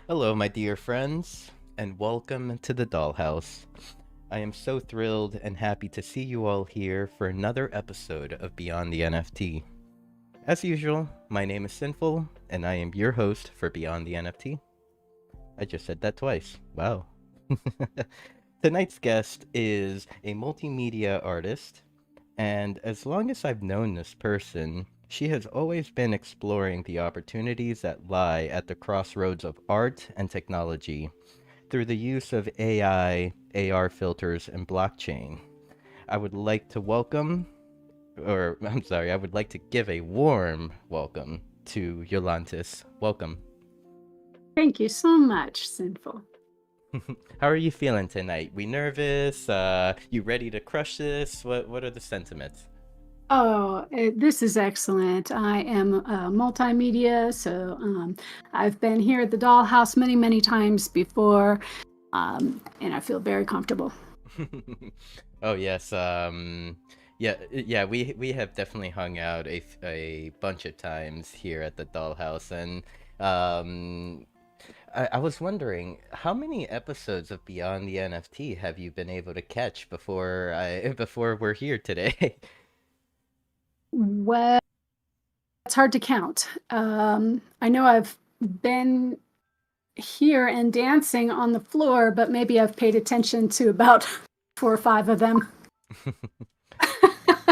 Hello, my dear friends, and welcome to the Dollhouse. I am so thrilled and happy to see you all here for another episode of Beyond the NFT. As usual, my name is Sinful, and I am your host for Beyond the NFT. I just said that twice. Wow. Tonight's guest is a multimedia artist, and as long as I've known this person, she has always been exploring the opportunities that lie at the crossroads of art and technology through the use of AI, AR filters, and blockchain. I would like to I would like to give a warm welcome to Yolantis. Welcome. Thank you so much, Sinful. How are you feeling tonight? We nervous? You ready to crush this? What are the sentiments? Oh, this is excellent. I am multimedia, so I've been here at the Dollhouse many, many times before, and I feel very comfortable. Oh yes, yeah, we have definitely hung out a bunch of times here at the Dollhouse, and I was wondering how many episodes of Beyond the NFT have you been able to catch before we're here today? Well, it's hard to count. I know I've been here and dancing on the floor, but maybe I've paid attention to about 4 or 5 of them.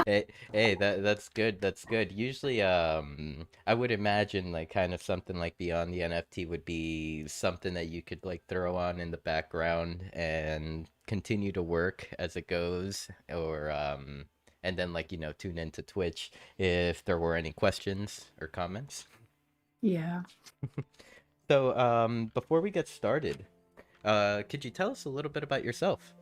Hey, that's good. That's good. Usually, I would imagine like kind of something like Beyond the NFT would be something that you could like throw on in the background and continue to work as it goes, or and then like tune into Twitch if there were any questions or comments. Yeah. So, before we get started, could you tell us a little bit about yourself?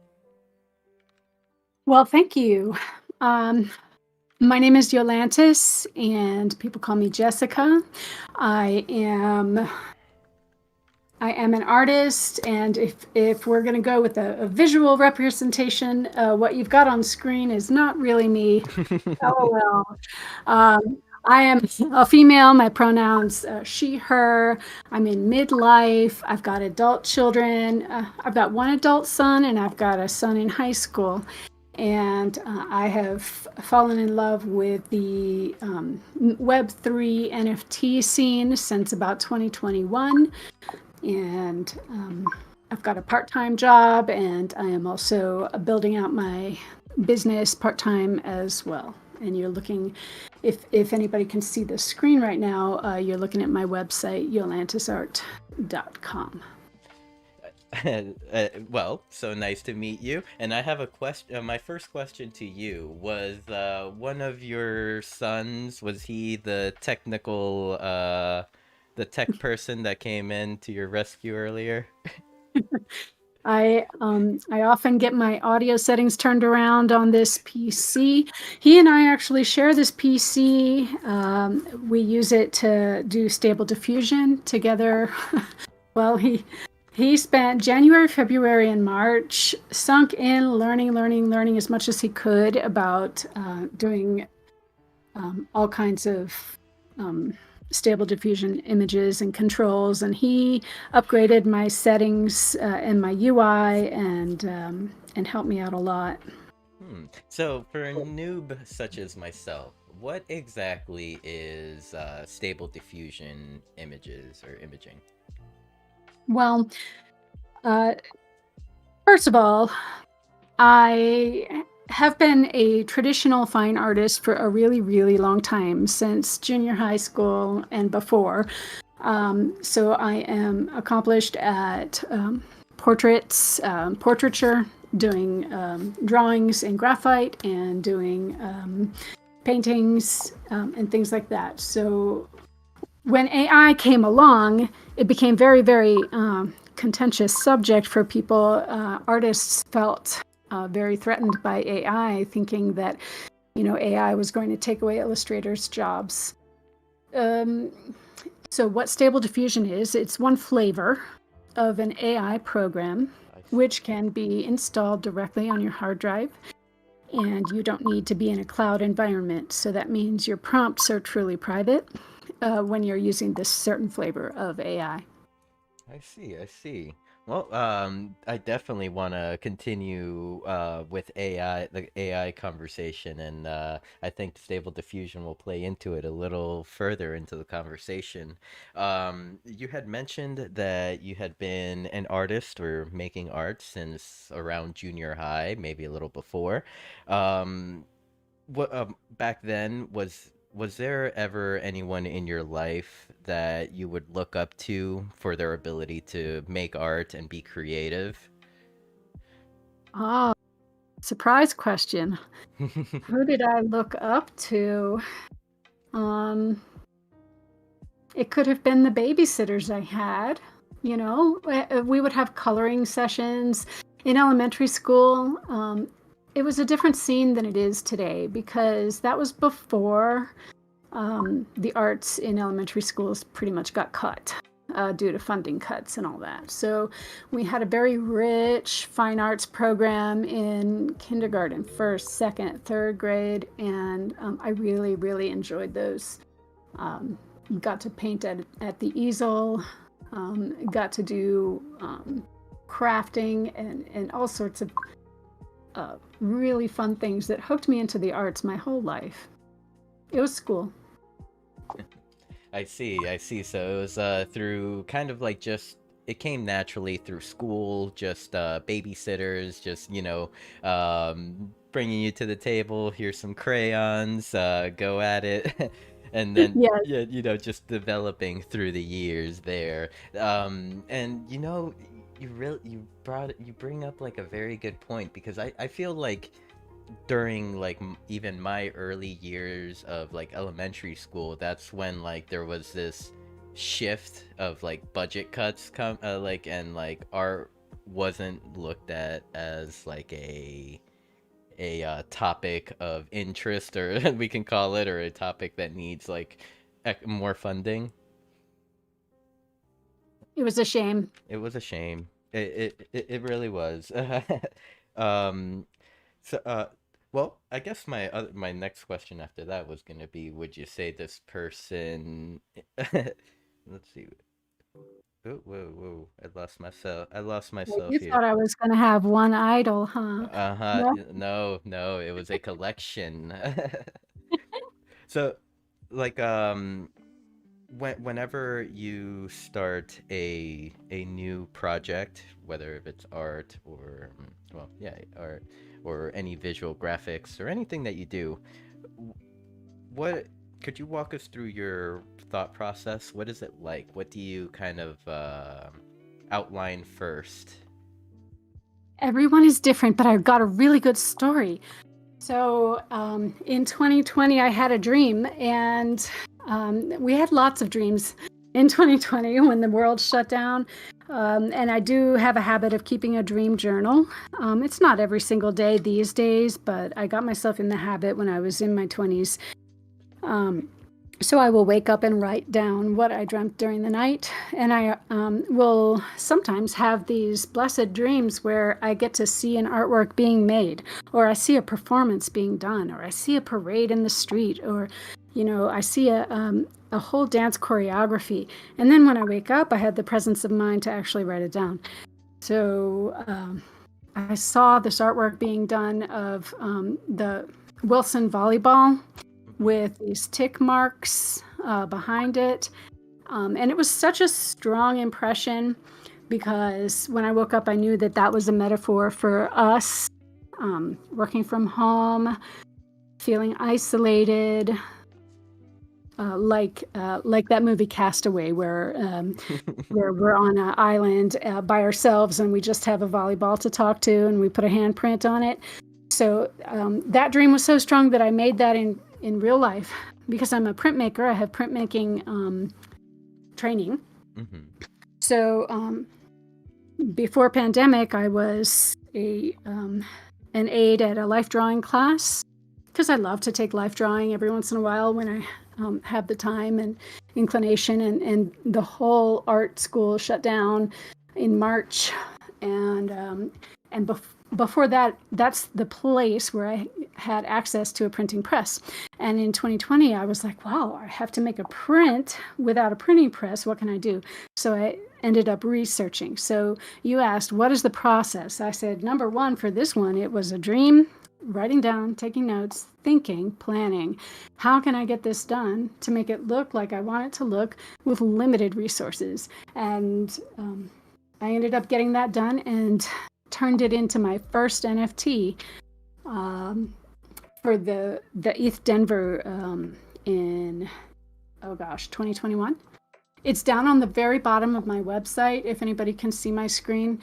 Well, thank you. My name is Yolantis, and people call me Jessica. I am an artist, and if we're going to go with a visual representation, what you've got on screen is not really me. LOL. I am a female. My pronouns she, her. I'm in midlife. I've got adult children. I've got one adult son, and I've got a son in high school. And I have fallen in love with the Web3 NFT scene since about 2021. And I've got a part-time job, and I am also building out my business part-time as well. And you're looking, if anybody can see the screen right now, you're looking at my website, yolantisart.com. Well, so nice to meet you. And I have a question. My first question to you was, one of your sons, was he the tech person that came in to your rescue earlier? I often get my audio settings turned around on this PC. He and I actually share this PC. We use it to do stable diffusion together. Well, he spent January, February, and March sunk in learning as much as he could about doing all kinds of stable diffusion images and controls. And he upgraded my settings and my UI and helped me out a lot. So, for a noob such as myself, what exactly is stable diffusion images or imaging? Well, uh, first of all, I have been a traditional fine artist for a really, really long time, since junior high school and before. So I am accomplished at portraits, portraiture, doing drawings in graphite, and doing paintings and things like that. So when AI came along, it became very, very contentious subject for people. Artists felt very threatened by AI, thinking that AI was going to take away illustrators' jobs. Um, so what Stable Diffusion is, it's one flavor of an AI program I see. which can be installed directly on your hard drive, and you don't need to be in a cloud environment. So that means your prompts are truly private when you're using this certain flavor of AI. I see. I see. Well, I definitely want to continue with AI, the AI conversation, and I think Stable Diffusion will play into it a little further into the conversation. You had mentioned that you had been an artist or making art since around junior high, maybe a little before. Um, what back then was there ever anyone in your life that you would look up to for their ability to make art and be creative? Ah, surprise question. Who did I look up to? Um, it could have been the babysitters I had. We would have coloring sessions in elementary school. It was a different scene than it is today, because that was before the arts in elementary schools pretty much got cut due to funding cuts and all that. So we had a very rich fine arts program in kindergarten, first, second, third grade, and I really, really enjoyed those. Got to paint at the easel, got to do crafting and all sorts of really fun things that hooked me into the arts my whole life. It was school. I see, I see. So it was through kind of like just it came naturally through school, just babysitters, just bringing you to the table. Here's some crayons, go at it, and then Yeah, yeah, just developing through the years there. And you bring up like a very good point because I feel like during like even my early years of like elementary school, that's when like there was this shift of like budget cuts come like and like art wasn't looked at as like a topic of interest, or we can call it, or a topic that needs like more funding. it was a shame. It was a shame. It really was. um So, well, I guess my next question after that was gonna be, would you say this person? Let's see. Oh, whoa, whoa! I lost myself. I lost Well, myself you here. thought I was going to have one idol, huh? Uh-huh. No. No, no, it was a collection. So, like, whenever you start a new project, whether if it's art or well, yeah, art or any visual graphics or anything that you do, what could you walk us through your thought process? What is it like? What do you kind of outline first? Everyone is different, but I've got a really good story. So in 2020, I had a dream, and we had lots of dreams in 2020 when the world shut down. And I do have a habit of keeping a dream journal. It's not every single day these days, but I got myself in the habit when I was in my 20s. So I will wake up and write down what I dreamt during the night. And I will sometimes have these blessed dreams where I get to see an artwork being made, or I see a performance being done, or I see a parade in the street, or, I see a whole dance choreography. And then when I wake up, I had the presence of mind to actually write it down. So I saw this artwork being done of the Wilson volleyball with these tick marks behind it. And it was such a strong impression because when I woke up, I knew that that was a metaphor for us working from home, feeling isolated, like that movie Castaway, where we're on an island by ourselves and we just have a volleyball to talk to and we put a handprint on it. So that dream was so strong that I made that in real life. Because I'm a printmaker, I have printmaking training. Mm-hmm. So before pandemic, I was an aide at a life drawing class because I love to take life drawing every once in a while when I have the time and inclination, and the whole art school shut down in March, and before that, that's the place where I had access to a printing press. And in 2020, I was like, wow, I have to make a print without a printing press. What can I do? So I ended up researching. So you asked, what is the process? I said, number one, for this one, it was a dream, writing down, taking notes, thinking, planning. How can I get this done to make it look like I want it to look with limited resources? And I ended up getting that done and turned it into my first NFT for the ETH Denver in 2021. It's down on the very bottom of my website. If anybody can see my screen,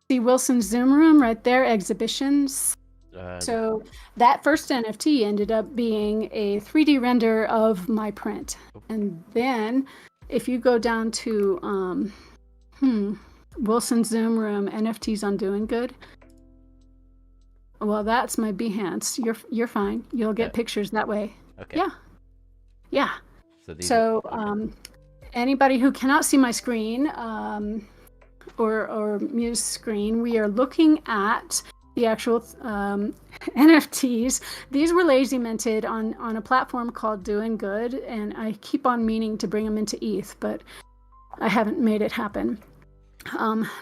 see Wilson's Zoom room right there, exhibitions. So that first NFT ended up being a 3D render of my print. And then if you go down to Wilson Zoom room NFTs on Doing Good, well, that's my Behance. You're fine. You'll get pictures that way. Okay. Yeah. So anybody who cannot see my screen or Mew's screen, we are looking at the actual NFTs. These were lazy minted on a platform called Doing Good, and I keep on meaning to bring them into ETH, but I haven't made it happen.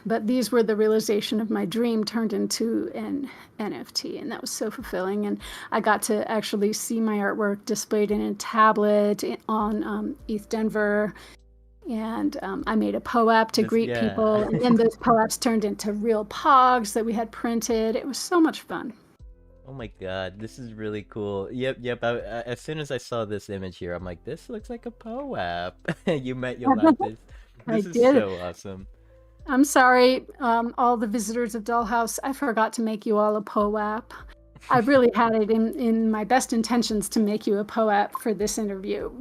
But these were the realization of my dream turned into an NFT, and that was so fulfilling. And I got to actually see my artwork displayed in a tablet on ETH Denver. And I made a POAP to greet people, and then those POAPs turned into real pogs that we had printed. It was so much fun. Oh my god, this is really cool. Yep. As soon as I saw this image here, I'm like, this looks like a POAP. You met Yolantis. This is so awesome. I'm sorry, all the visitors of DollHouse. I forgot to make you all a POAP. I really had it in my best intentions to make you a POAP for this interview.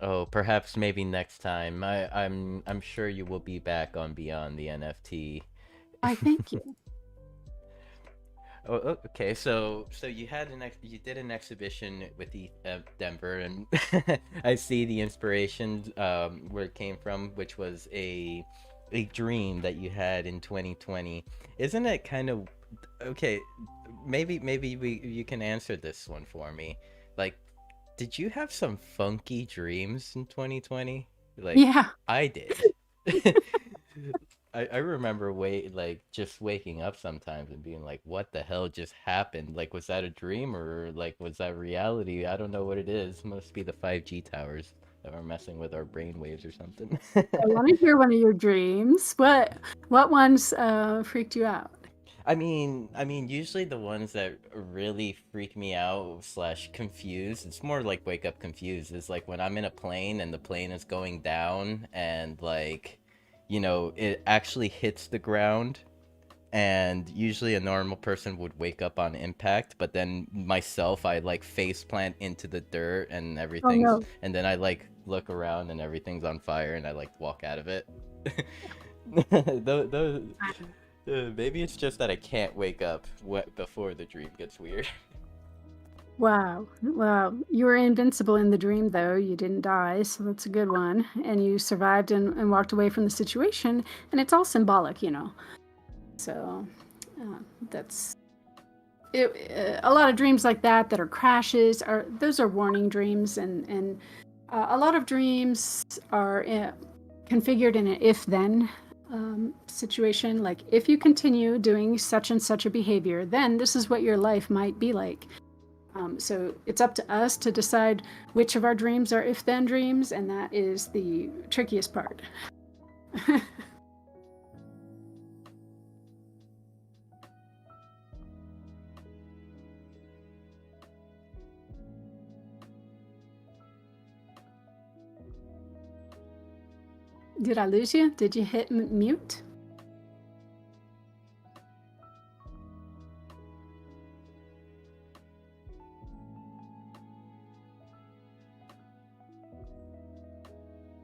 Oh, perhaps maybe next time. I'm sure you will be back on Beyond the NFT. I thank you. Oh, okay. So you did an exhibition with Denver, and I see the inspiration where it came from, which was a dream that you had in 2020. Isn't it kind of okay? Maybe you can answer this one for me. Like, did you have some funky dreams in 2020? Like, yeah, I did. I remember just waking up sometimes and being like, what the hell just happened? Like, was that a dream or like was that reality? I don't know what it is. Must be the 5G towers that are messing with our brain waves or something. I want to hear one of your dreams. What ones freaked you out? I mean, usually the ones that really freak me out / confused, it's more like wake up confused, is like when I'm in a plane and the plane is going down and like, it actually hits the ground, and usually a normal person would wake up on impact, but then myself, I like face plant into the dirt and everything, and then I like look around and everything's on fire and I like walk out of it. those maybe it's just that I can't wake up before the dream gets weird. Wow. You were invincible in the dream, though. You didn't die, so that's a good one. And you survived and walked away from the situation, and it's all symbolic, So that's it. A lot of dreams like that are crashes, those are warning dreams, and a lot of dreams are configured in an if-then situation, like if you continue doing such and such a behavior, then this is what your life might be like. So it's up to us to decide which of our dreams are if-then dreams, and that is the trickiest part. Did I lose you? Did you hit mute?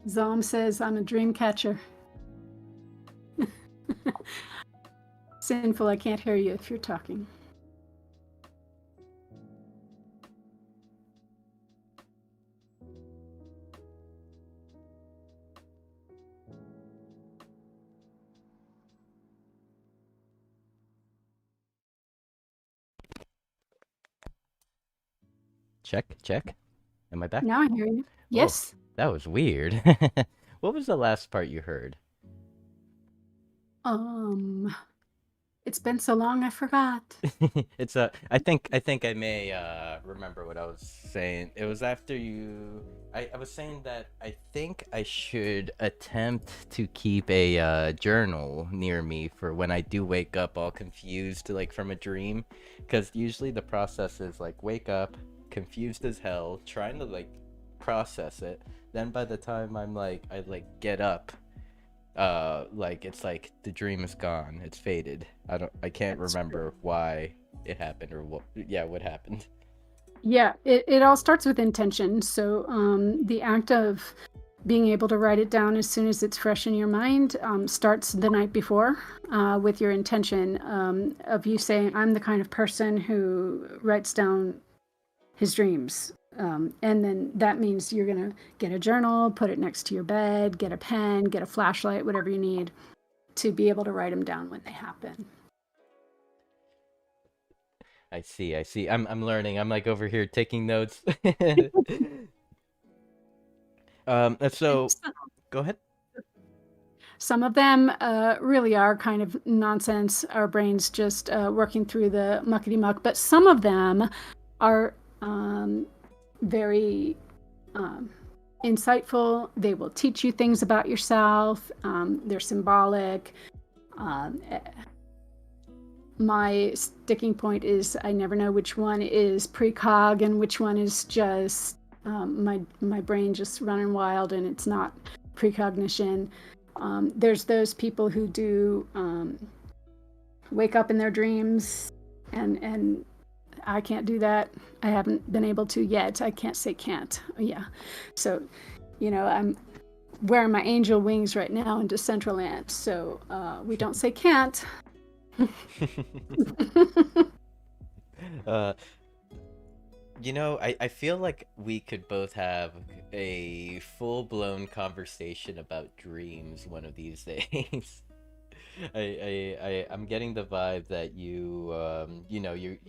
Zom says, I'm a dream catcher. Sinful, I can't hear you if you're talking. Check. Am I back? Now I hear you. Yes. Oh, that was weird. What was the last part you heard? It's been so long I forgot. It's I think I may remember what I was saying. It was after you. I was saying that I think I should attempt to keep a journal near me for when I do wake up all confused like from a dream, because usually the process is like wake up confused as hell, trying to like process it. Then by the time I like get up, like it's like the dream is gone, it's faded. I can't remember why it happened or what happened. Yeah, it all starts with intention. So the act of being able to write it down as soon as it's fresh in your mind starts the night before with your intention of you saying, I'm the kind of person who writes down his dreams. And then that means you're going to get a journal, put it next to your bed, get a pen, get a flashlight, whatever you need to be able to write them down when they happen. I see. I'm learning. I'm like over here taking notes. So go ahead. Some of them really are kind of nonsense, our brains just working through the muckety muck, but some of them are very insightful. They will teach you things about yourself. They're symbolic. My sticking point is I never know which one is precog and which one is just my brain just running wild and it's not precognition. There's those people who do wake up in their dreams, and I can't do that. I haven't been able to yet. I can't say can't. Yeah. So, I'm wearing my angel wings right now in Decentraland. So we don't say can't. I feel like we could both have a full-blown conversation about dreams one of these days. I'm getting the vibe that you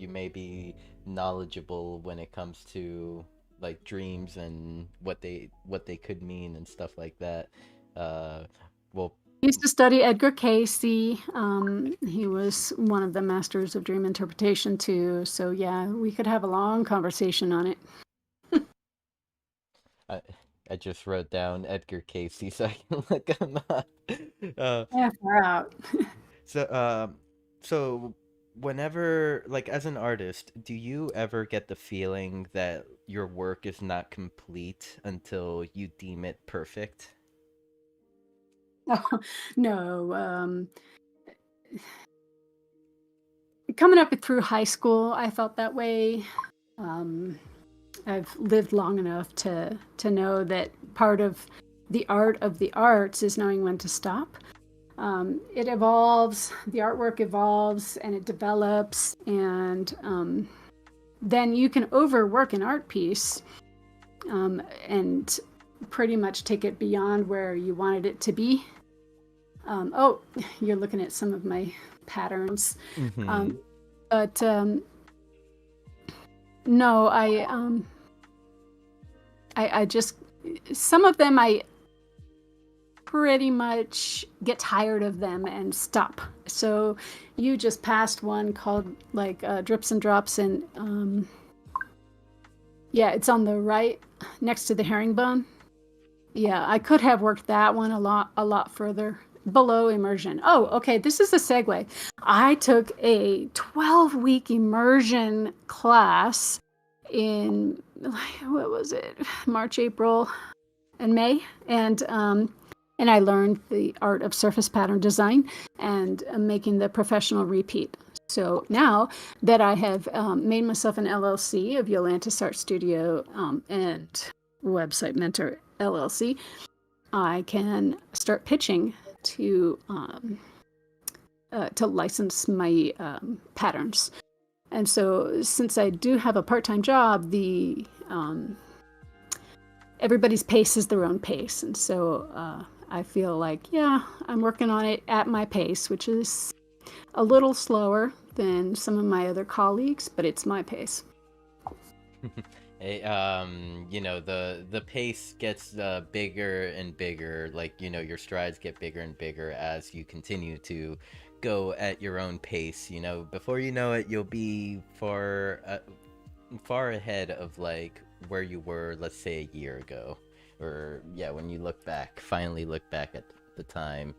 may be knowledgeable when it comes to like dreams and what they could mean and stuff like that. Well, I used to study Edgar Cayce. He was one of the masters of dream interpretation too. So yeah, we could have a long conversation on it. I just wrote down Edgar Cayce so I can look him up. Yeah, far out. So whenever, like, as an artist, do you ever get the feeling that your work is not complete until you deem it perfect? Oh, no. Coming up through high school, I felt that way. I've lived long enough to know that part of the art of the arts is knowing when to stop. It evolves, the artwork evolves, and it develops, and then you can overwork an art piece and pretty much take it beyond where you wanted it to be. Oh, you're looking at some of my patterns. Mm-hmm. But no, I just, some of them pretty much get tired of them and stop. So you just passed one called like Drips and Drops, and yeah, it's on the right next to the herringbone. Yeah, I could have worked that one a lot further below immersion. Oh, okay, this is a segue. I took a 12-week immersion class in, what was it, March, April, and May, and I learned the art of surface pattern design and making the professional repeat. So now that I have made myself an LLC of Yolantis Art Studio and Website Mentor LLC, I can start pitching to license my patterns. And so, since I do have a part-time job, the everybody's pace is their own pace, and so I feel like, yeah, I'm working on it at my pace, which is a little slower than some of my other colleagues, but it's my pace. Hey, you know, the pace gets bigger and bigger, like, you know, your strides get bigger and bigger as you continue to go at your own pace. You know, before you know it, you'll be far ahead of like where you were, let's say, a year ago, or yeah, when you finally look back at the time.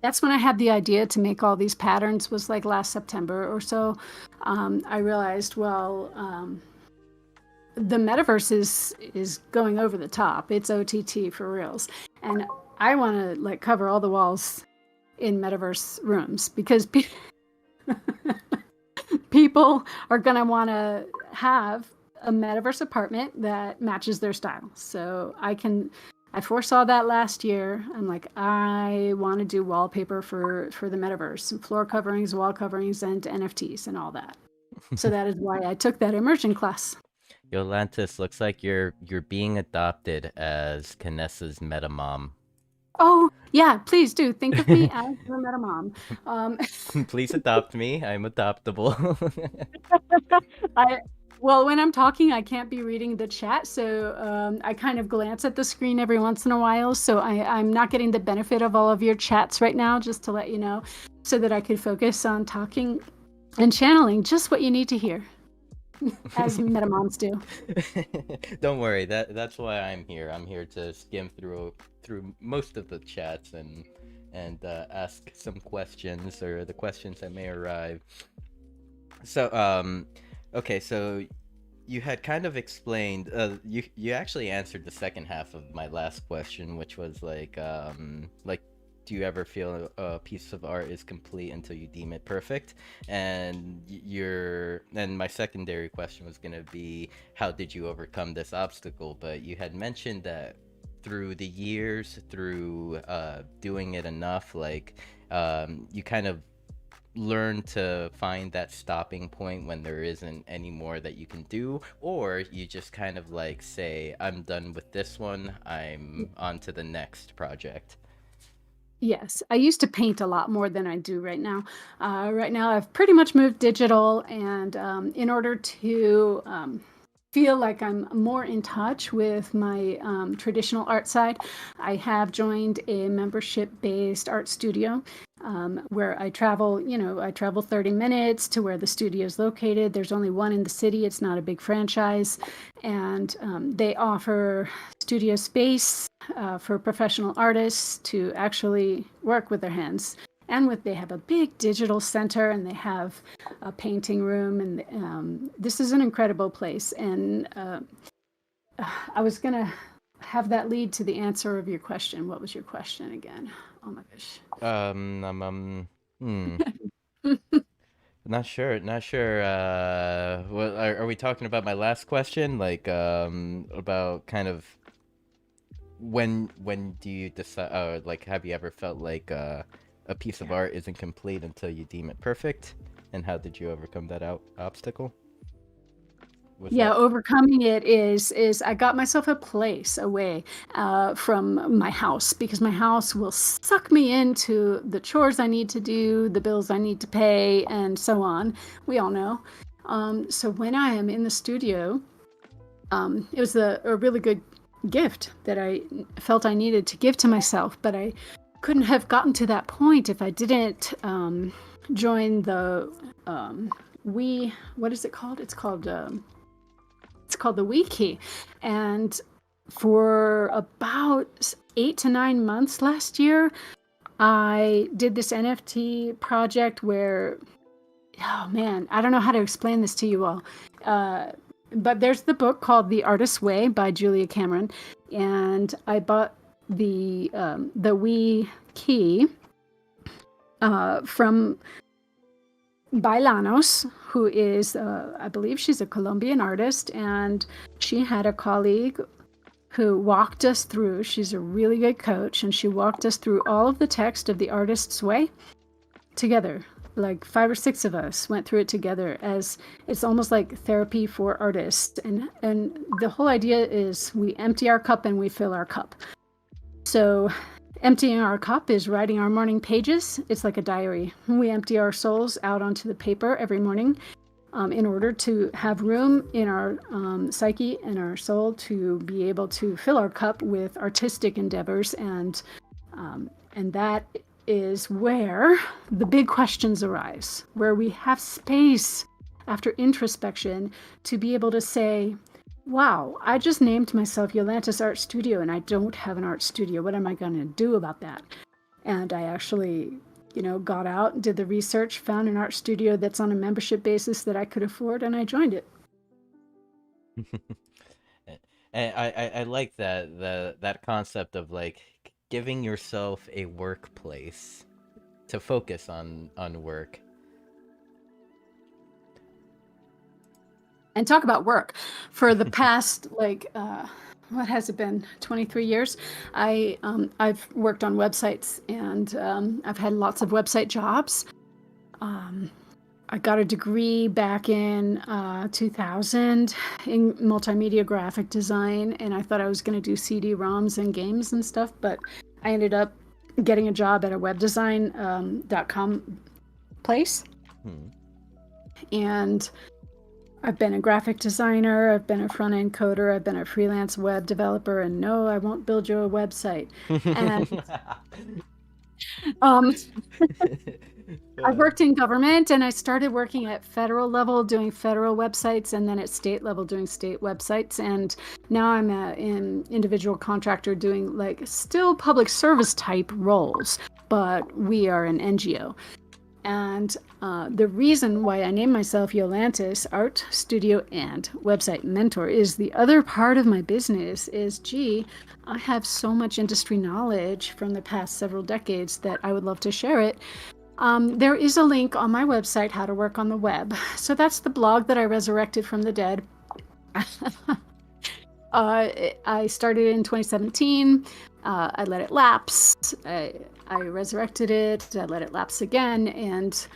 That's when I had the idea to make all these patterns, was like last September or so. I realized, well, the metaverse is going over the top. It's OTT for reals, and I want to like cover all the walls in metaverse rooms, because people are going to want to have a metaverse apartment that matches their style. So I foresaw that last year. I'm like, I want to do wallpaper for the metaverse, and floor coverings, wall coverings, and NFTs and all that. So that is why I took that immersion class. Yolantis, looks like you're being adopted as Canessa's meta mom. Oh, yeah, please do. Think of me as your meta mom. Please adopt me. I'm adoptable. Well, when I'm talking, I can't be reading the chat, so I kind of glance at the screen every once in a while. So I'm not getting the benefit of all of your chats right now, just to let you know, so that I could focus on talking and channeling just what you need to hear, as meta moms do. Don't worry, that's why I'm here. I'm here to skim through most of the chats and ask some questions, or the questions that may arrive. So okay, so you had kind of explained, you actually answered the second half of my last question, which was like do you ever feel a piece of art is complete until you deem it perfect? And my secondary question was going to be, how did you overcome this obstacle? But you had mentioned that through the years, through doing it enough, like you kind of learn to find that stopping point when there isn't any more that you can do, or you just kind of like say, I'm done with this one, I'm on to the next project. Yes, I used to paint a lot more than I do right now. Right now, I've pretty much moved digital, and in order to feel like I'm more in touch with my traditional art side, I have joined a membership-based art studio where I travel. I travel 30 minutes to where the studio is located. There's only one in the city. It's not a big franchise, and they offer studio space for professional artists to actually work with their hands. And they have a big digital center, and they have a painting room, and this is an incredible place. And I was gonna have that lead to the answer of your question. What was your question again? Oh my gosh. Not sure. What are we talking about? My last question, like about kind of when do you decide, like, have you ever felt like a piece of art isn't complete until you deem it perfect, and how did you overcome that obstacle? Overcoming it is I got myself a place away from my house, because my house will suck me into the chores I need to do, the bills I need to pay, and so on. We all know. So when I am in the studio, it was a really good gift that I felt I needed to give to myself, but I couldn't have gotten to that point if I didn't join the what is it called? It's called the Wiki. And for about 8 to 9 months last year, I did this NFT project where, oh man, I don't know how to explain this to you all. But there's the book called The Artist's Way by Julia Cameron, and I bought the Wii key from Bailanos, who is, I believe she's a Colombian artist, and she had a colleague who walked us through. She's a really good coach, and she walked us through all of the text of The Artist's Way together. Like 5 or 6 of us went through it together, as it's almost like therapy for artists. And the whole idea is we empty our cup and we fill our cup. So emptying our cup is writing our morning pages. It's like a diary. We empty our souls out onto the paper every morning in order to have room in our psyche and our soul to be able to fill our cup with artistic endeavors. And that is where the big questions arise, where we have space after introspection to be able to say, wow, I just named myself Yolantis Art Studio and I don't have an art studio. What am I going to do about that? And I actually, got out, did the research, found an art studio that's on a membership basis that I could afford, and I joined it. And I like that concept of like giving yourself a workplace to focus on work. And talk about work. For the past, what has it been, 23 years, I've worked on websites, and I've had lots of website jobs. I got a degree back in 2000 in multimedia graphic design, and I thought I was going to do CD-ROMs and games and stuff, but I ended up getting a job at a webdesign.com place. And I've been a graphic designer, I've been a front-end coder, I've been a freelance web developer, and no, I won't build you a website. And I've worked in government, and I started working at federal level doing federal websites, and then at state level doing state websites, and now I'm an individual contractor doing still public service type roles, but we are an NGO. And the reason why I named myself Yolantis Art Studio and Website Mentor is the other part of my business is, I have so much industry knowledge from the past several decades that I would love to share it. There is a link on my website, How to Work on the Web. So that's the blog that I resurrected from the dead. I started in 2017. I let it lapse. I resurrected it. I let it lapse again. And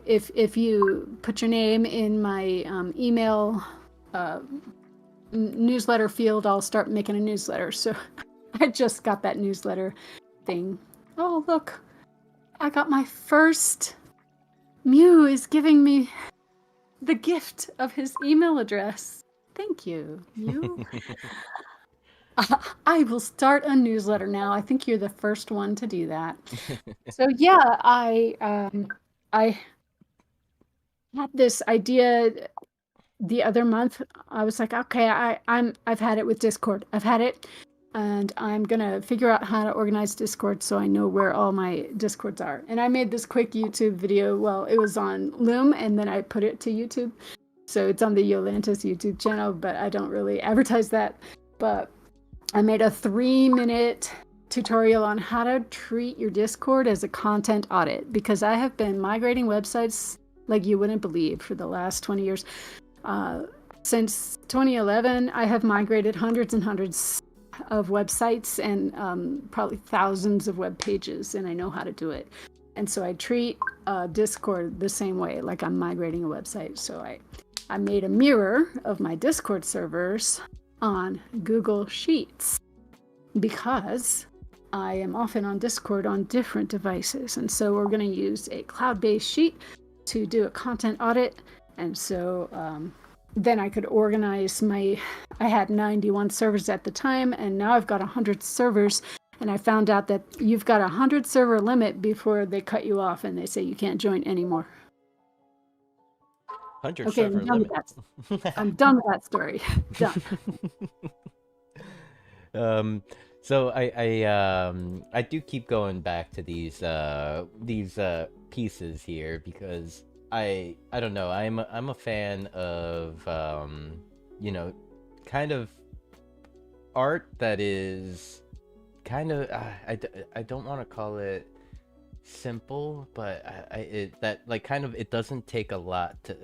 if you put your name in my email newsletter field, I'll start making a newsletter. So I just got that newsletter thing. Oh, look. I got my first. Mew is giving me the gift of his email address. Thank you, Mew. I will start a newsletter now. I think you're the first one to do that. So yeah, I had this idea the other month. I was like, okay, I've had it with Discord. I've had it, and I'm gonna figure out how to organize Discord so I know where all my Discords are. And I made this quick YouTube video. Well, it was on Loom, and then I put it to YouTube. So it's on the Yolantis YouTube channel, but I don't really advertise that. But I made a 3-minute tutorial on how to treat your Discord as a content audit, because I have been migrating websites like you wouldn't believe for the last 20 years. Since 2011, I have migrated hundreds and hundreds of websites and probably thousands of web pages, and I know how to do it. And so I treat Discord the same way, like I'm migrating a website. So I made a mirror of my Discord servers on Google Sheets, because I am often on Discord on different devices. And so we're going to use a cloud-based sheet to do a content audit. And so then I could organize I had 91 servers at the time, and now I've got 100 servers. And I found out that you've got 100 server limit before they cut you off and they say you can't join anymore. 100 Okay, server limit. I'm done with that story. Done. So I do keep going back to these pieces here because I don't know, I'm a fan of you know, kind of art that is kind of I don't want to call it simple, but that like kind of it doesn't take a lot to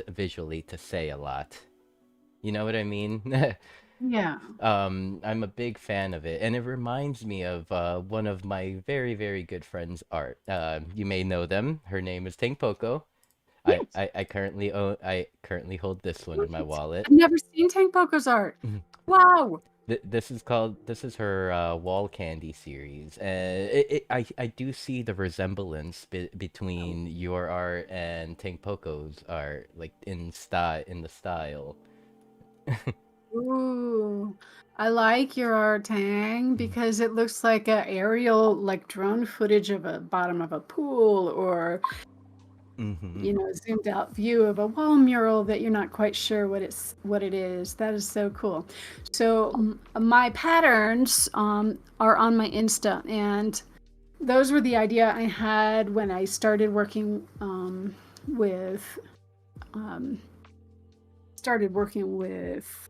visually to say a lot. You know what I mean? Yeah. I'm a big fan of it, and it reminds me of one of my very, very good friends' art. You may know them. Her name is Ting Poco. Yes. I currently hold this one in my wallet. I've never seen Tank Poco's art. Wow. This is her wall candy series, and I do see the resemblance between your art and Ting Poco's art, like in the style. Ooh. I like your art, Tang, because it looks like a aerial, like drone footage of a bottom of a pool, or Mm-hmm. zoomed out view of a wall mural that you're not quite sure what it is. That is so cool. So my patterns are on my Insta, and those were the idea I had when I started working with um, started working with.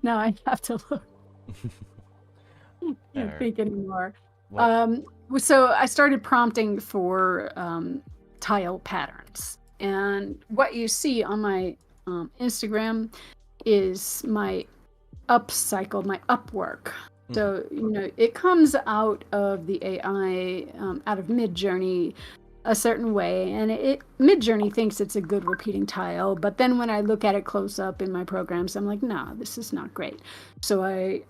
Now I have to look. Can't Alright. think anymore. What? So I started prompting for tile patterns, and what you see on my Instagram is my upcycled, my Upwork. Mhm. So it comes out of the AI, out of Midjourney, a certain way, and Midjourney thinks it's a good repeating tile, but then when I look at it close up in my programs, I'm like, nah, this is not great. So I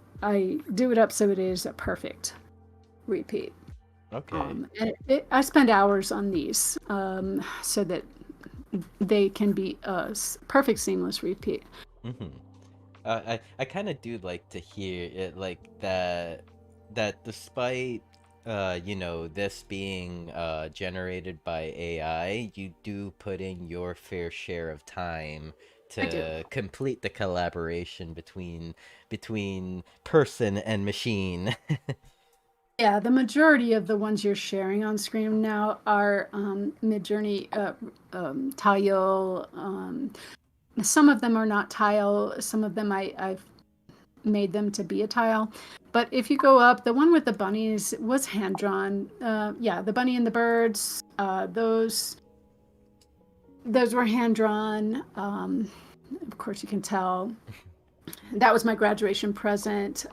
do it up so it is a perfect repeat. Okay. And I spend hours on these so that they can be a perfect seamless repeat. Mm-hmm. I kind of do like to hear it like that despite this being generated by AI, you do put in your fair share of time I do. to complete the collaboration between person and machine. Yeah, the majority of the ones you're sharing on screen now are Midjourney tile. Some of them are not tile. Some of them I've made them to be a tile. But if you go up, the one with the bunnies was hand drawn. Yeah, the bunny and the birds. Those were hand drawn. Of course, you can tell. That was my graduation present.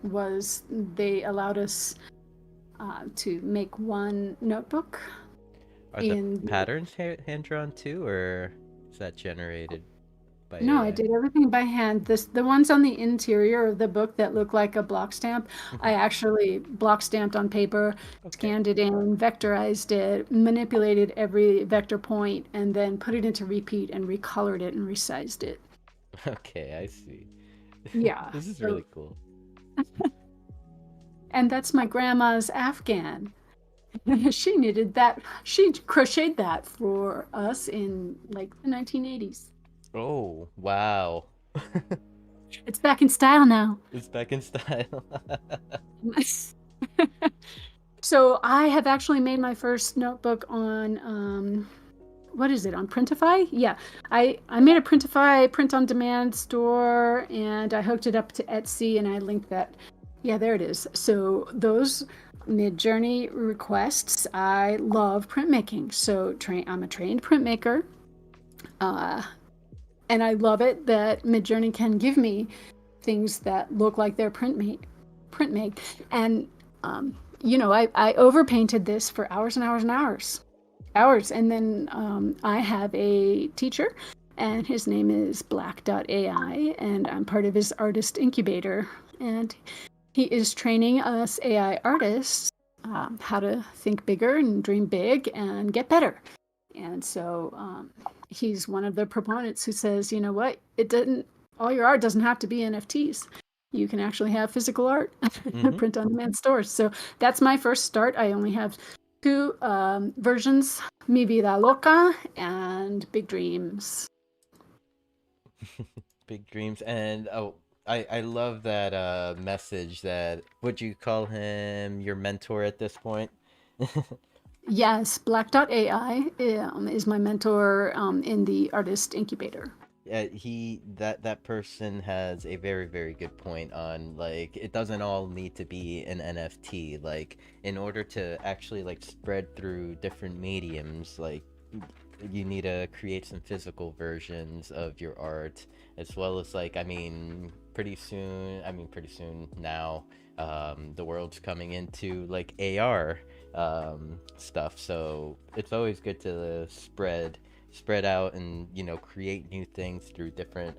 Was they allowed us to make one notebook Are the in. patterns hand drawn too, or is that generated by No, I AI? did everything by hand. The ones on the interior of the book that look like a block stamp, I actually block stamped on paper, Okay. scanned it in, vectorized it, manipulated every vector point, and then put it into repeat and recolored it and resized it. Okay, I see. Yeah. This is So, really cool. and that's my grandma's Afghan. She knitted that. She crocheted that for us in like the 1980s. Oh, wow. It's back in style now. It's back in style. So I have actually made my first notebook on what is it, on Printify? Yeah, I made a Printify print on demand store, and I hooked it up to Etsy, and I linked that. Yeah, there it is. So those Midjourney requests, I love printmaking. So I'm a trained printmaker, and I love it that Midjourney can give me things that look like they're print made. And I overpainted this for hours and hours and hours. And then I have a teacher, and his name is Black.ai, and I'm part of his artist incubator. And he is training us AI artists how to think bigger and dream big and get better. And so he's one of the proponents who says, you know what, all your art doesn't have to be NFTs. You can actually have physical art, print on demand stores. So that's my first start. I only have two versions, Mi Vida Loca and Big Dreams. Big dreams. And I love that message. That, would you call him your mentor at this point? Yes, Black.ai is my mentor in the artist incubator. That person has a very, very good point on, like, it doesn't all need to be an NFT. Like, in order to actually like spread through different mediums, like, you need to create some physical versions of your art, as well as, like, pretty soon now, the world's coming into like AR stuff, so it's always good to spread out and, create new things through different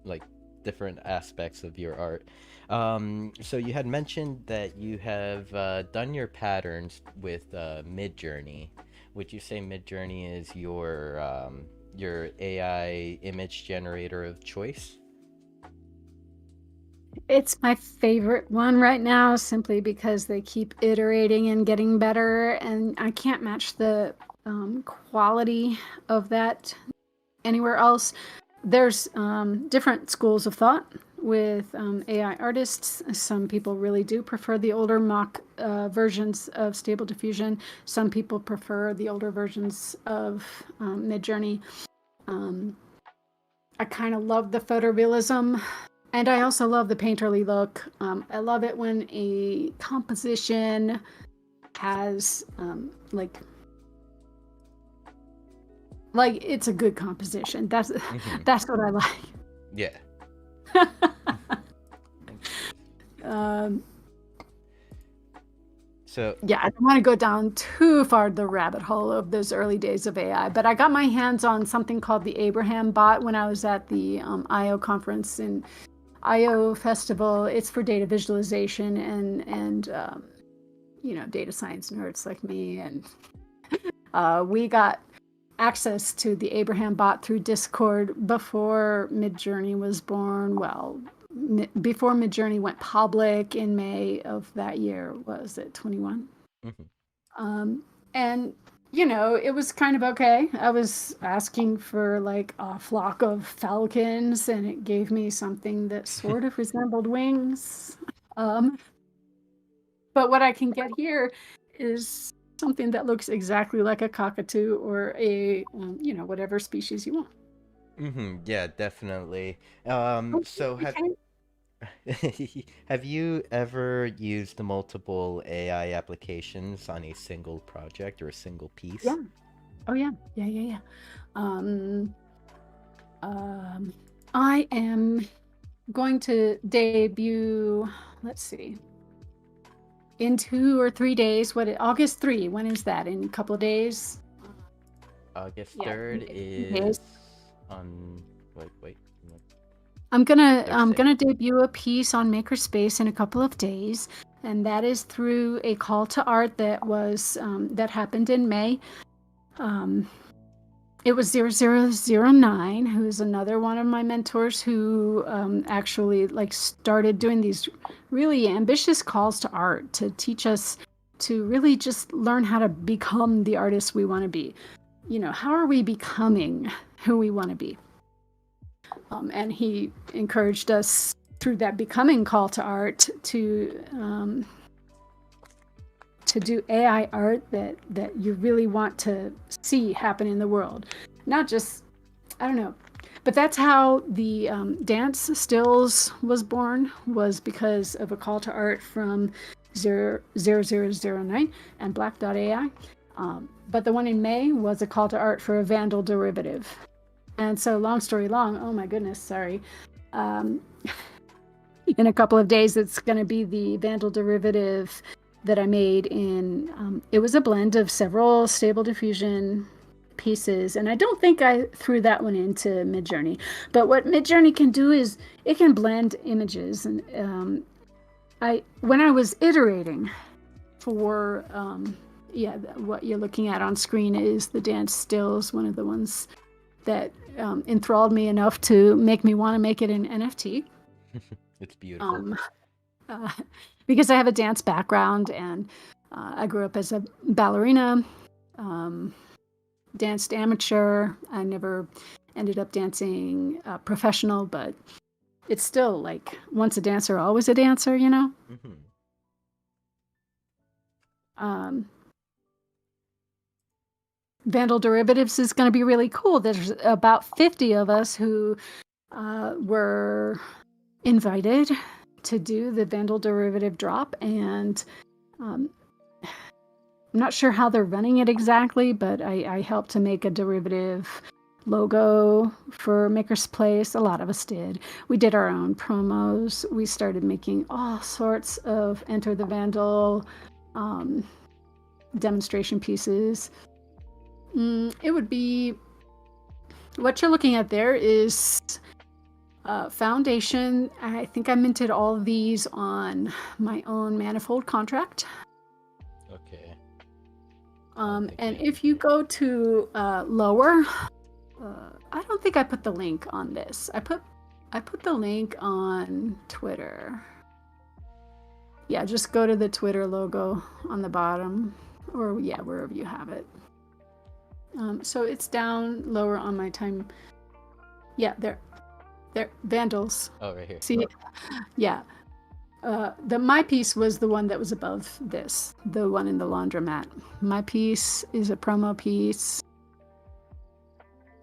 like different aspects of your art. So you had mentioned that you have done your patterns with Midjourney. Would you say Midjourney is your AI image generator of choice? It's my favorite one right now, simply because they keep iterating and getting better, and I can't match the quality of that anywhere else. There's different schools of thought with AI artists. Some people really do prefer the older mock versions of Stable Diffusion. Some people prefer the older versions of Midjourney. I kind of love the photorealism, and I also love the painterly look. I love it when a composition has like it's a good composition. That's what I like. Yeah. So yeah, I don't want to go down too far the rabbit hole of those early days of AI, but I got my hands on something called the Abraham bot when I was at the IO conference in IO Festival. It's for data visualization and data science nerds like me, and we got access to the Abraham bot through Discord before Midjourney was born. Well, before Midjourney went public in May of that year. Was it 21? And it was kind of okay. I was asking for like a flock of falcons, and it gave me something that sort of resembled wings. But what I can get here is something that looks exactly like a cockatoo or a whatever species you want. Yeah, definitely. So Okay. have you ever used multiple AI applications on a single project or a single piece? Yeah. Oh yeah. I am going to debut, let's see, in 2 or 3 days. August 3? When is that? In a couple of days? August 3rd is days. on. Wait. I'm gonna debut a piece on Makerspace in a couple of days, and that is through a call to art that was that happened in May. It was 0009, who's another one of my mentors, who actually started doing these really ambitious calls to art to teach us to really just learn how to become the artists we want to be. How are we becoming who we want to be? And he encouraged us through that becoming call to art to do AI art that you really want to see happen in the world. Not just, I don't know, but that's how the dance stills was born, was because of a call to art from 0009 and Black.ai. But the one in May was a call to art for a Vandal derivative. And so, long story long, oh my goodness, sorry. In a couple of days, it's going to be the Vandal derivative that I made in, it was a blend of several Stable Diffusion pieces. And I don't think I threw that one into Midjourney. But what Midjourney can do is it can blend images. And when I was iterating, for what you're looking at on screen is the dance stills, one of the ones that enthralled me enough to make me want to make it an NFT. It's beautiful. Because I have a dance background, and I grew up as a ballerina, danced amateur. I never ended up dancing professional, but it's still like once a dancer, always a dancer, you know? Vandal Derivatives is going to be really cool. There's about 50 of us who were invited to do the Vandal Derivative drop, and I'm not sure how they're running it exactly, but I helped to make a derivative logo for Maker's Place. A lot of us did. We did our own promos. We started making all sorts of Enter the Vandal demonstration pieces. It would be, what you're looking at there is foundation. I think I minted all of these on my own manifold contract. Okay. And if you go to lower, I don't think I put the link on this. I put the link on Twitter. Yeah, just go to the Twitter logo on the bottom, or wherever you have it. So it's down lower on my time. Yeah, they're Vandals. Oh, right here. See, yeah. My piece was the one that was above this, the one in the laundromat. My piece is a promo piece.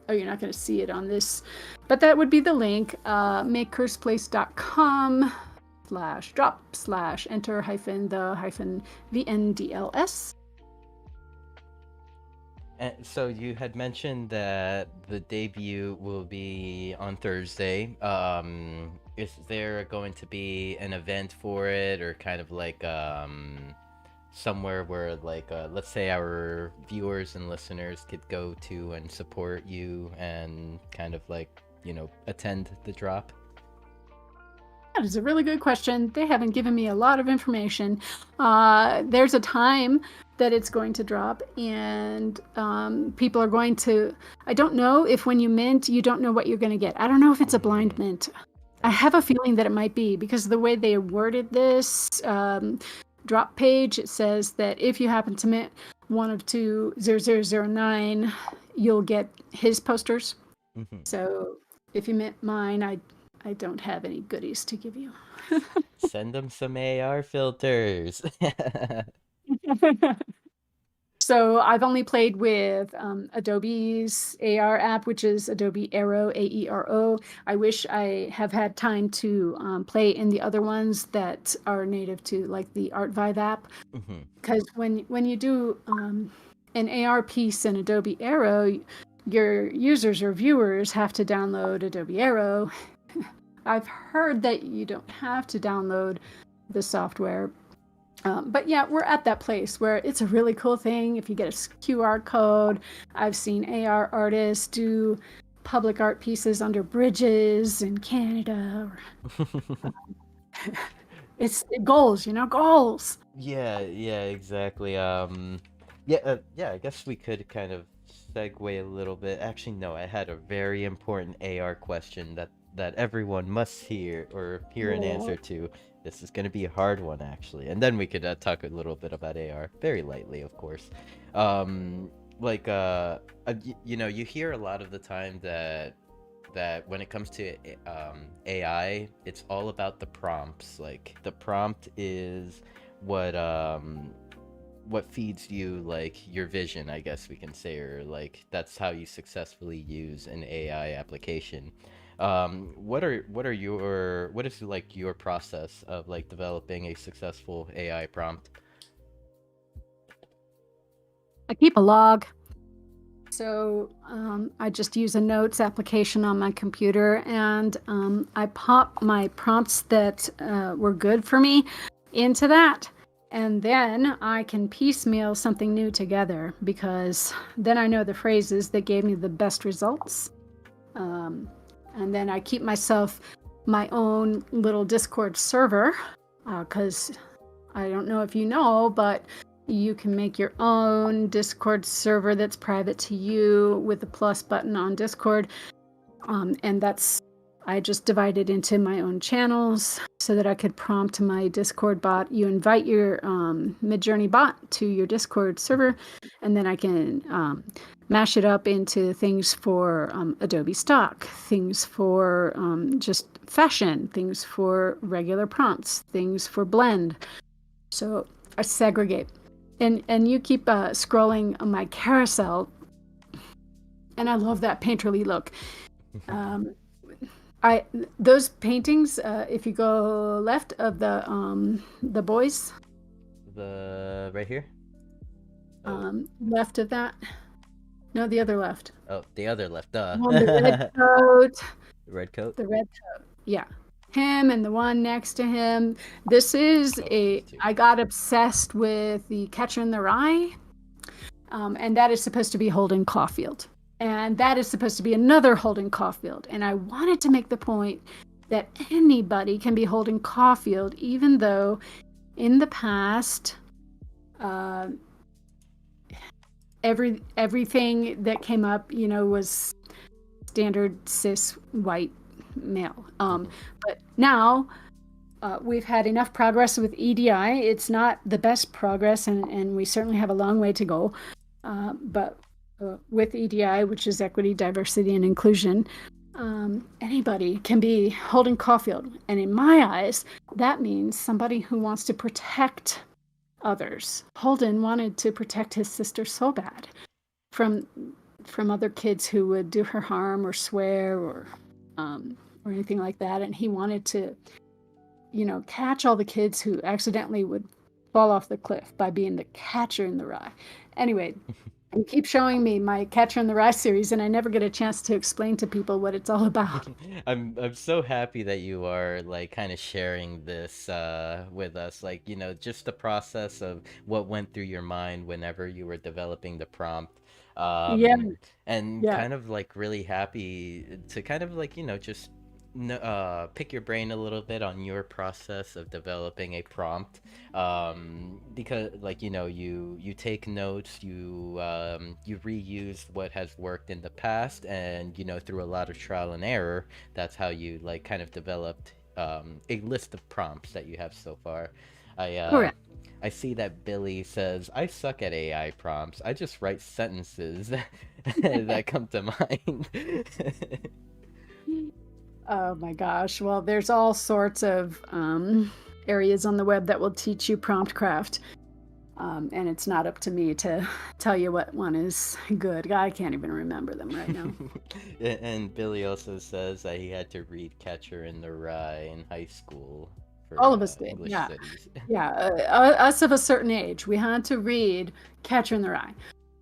Oh, you're not going to see it on this, but that would be the link. makersplace.com/drop/enter-the-VNDLS. And so you had mentioned that the debut will be on Thursday. Is there going to be an event for it, or kind of like somewhere where like let's say our viewers and listeners could go to and support you and kind of like, you know, attend the drop? That is a really good question. They haven't given me a lot of information. There's a time that it's going to drop, and people are going to, I don't know if when you mint, you don't know what you're going to get. I don't know if it's a blind mint. I have a feeling that it might be, because of the way they worded this drop page, it says that if you happen to mint one of 20009, you'll get his posters. So if you mint mine, I don't have any goodies to give you. Send them some AR filters. So I've only played with Adobe's AR app, which is Adobe Aero, AERO. I wish I have had time to play in the other ones that are native to, like the Art Vive app. Because when you do an AR piece in Adobe Aero, your users or viewers have to download Adobe Aero. I've heard that you don't have to download the software. But yeah, we're at that place where it's a really cool thing if you get a QR code. I've seen AR artists do public art pieces under bridges in Canada. It's goals, you know, goals. Yeah, exactly. I guess we could kind of segue a little bit. Actually, no, I had a very important AR question that everyone must hear an answer to. This is going to be a hard one, actually. And then we could talk a little bit about AR, very lightly, of course. You know, you hear a lot of the time that when it comes to AI, it's all about the prompts. Like, the prompt is what feeds you, like, your vision, I guess we can say, or like that's how you successfully use an AI application. What is like your process of like developing a successful AI prompt? I keep a log. So I just use a notes application on my computer, and I pop my prompts that were good for me into that. And then I can piecemeal something new together, because then I know the phrases that gave me the best results. And then I keep myself my own little Discord server, because I don't know if you know, but you can make your own Discord server that's private to you with the plus button on Discord. And I just divided into my own channels so that I could prompt my Discord bot. You invite your Midjourney bot to your Discord server, and then I can mash it up into things for Adobe Stock, things for just fashion, things for regular prompts, things for blend. So I segregate. And you keep scrolling on my carousel, and I love that painterly look. Those paintings, if you go left of the boys, The right here. left of that. No, the other left. Oh, the other left. Duh. The red coat. Red coat. The red coat. Yeah, him and the one next to him. This is I got obsessed with the Catcher in the Rye, and that is supposed to be Holden Caulfield. And that is supposed to be another Holden Caulfield. And I wanted to make the point that anybody can be Holden Caulfield, even though in the past, everything that came up, was standard cis white male. But now we've had enough progress with EDI. It's not the best progress, and we certainly have a long way to go. But with EDI, which is equity, diversity, and inclusion, anybody can be Holden Caulfield. And in my eyes, that means somebody who wants to protect others. Holden wanted to protect his sister so bad from other kids who would do her harm or swear or anything like that. And he wanted to, catch all the kids who accidentally would fall off the cliff by being the catcher in the rye. Anyway, you keep showing me my Catcher in the Rye series, and I never get a chance to explain to people what it's all about. I'm so happy that you are like kind of sharing this with us, like just the process of what went through your mind whenever you were developing the prompt. Yeah. And Yeah. kind of like really happy to kind of like just pick your brain a little bit on your process of developing a prompt, because like you take notes, you reuse what has worked in the past, and through a lot of trial and error, that's how you like kind of developed a list of prompts that you have so far. Correct. I see that Billy says, I suck at AI prompts. I just write sentences that come to mind. Oh my gosh. Well, there's all sorts of areas on the web that will teach you prompt craft. And it's not up to me to tell you what one is good. I can't even remember them right now. And Billy also says that he had to read Catcher in the Rye in high school for All of us did. English Yeah. studies. Yeah. Us of a certain age, we had to read Catcher in the Rye.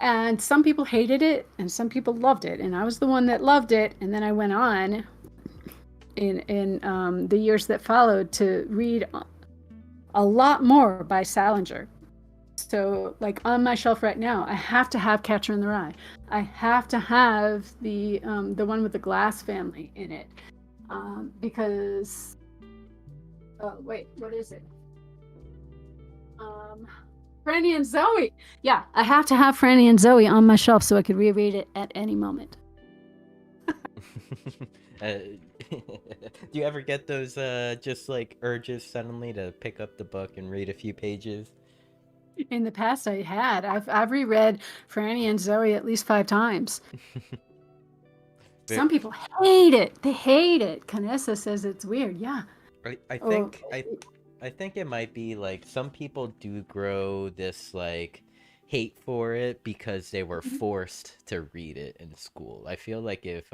And some people hated it and some people loved it. And I was the one that loved it. And then I went on in the years that followed to read a lot more by Salinger. So like on my shelf right now, I have to have Catcher in the Rye. I have to have the one with the glass family in it, because wait, what is it? Franny and Zoe. Yeah, I have to have Franny and Zoe on my shelf so I could reread it at any moment. Do you ever get those just like urges suddenly to pick up the book and read a few pages? In the past, I had. I've reread Franny and Zoe at least 5 times. Some people hate it. They hate it. Canessa says it's weird. Yeah. I think I think it might be like some people do grow this like hate for it because they were forced to read it in school. I feel like if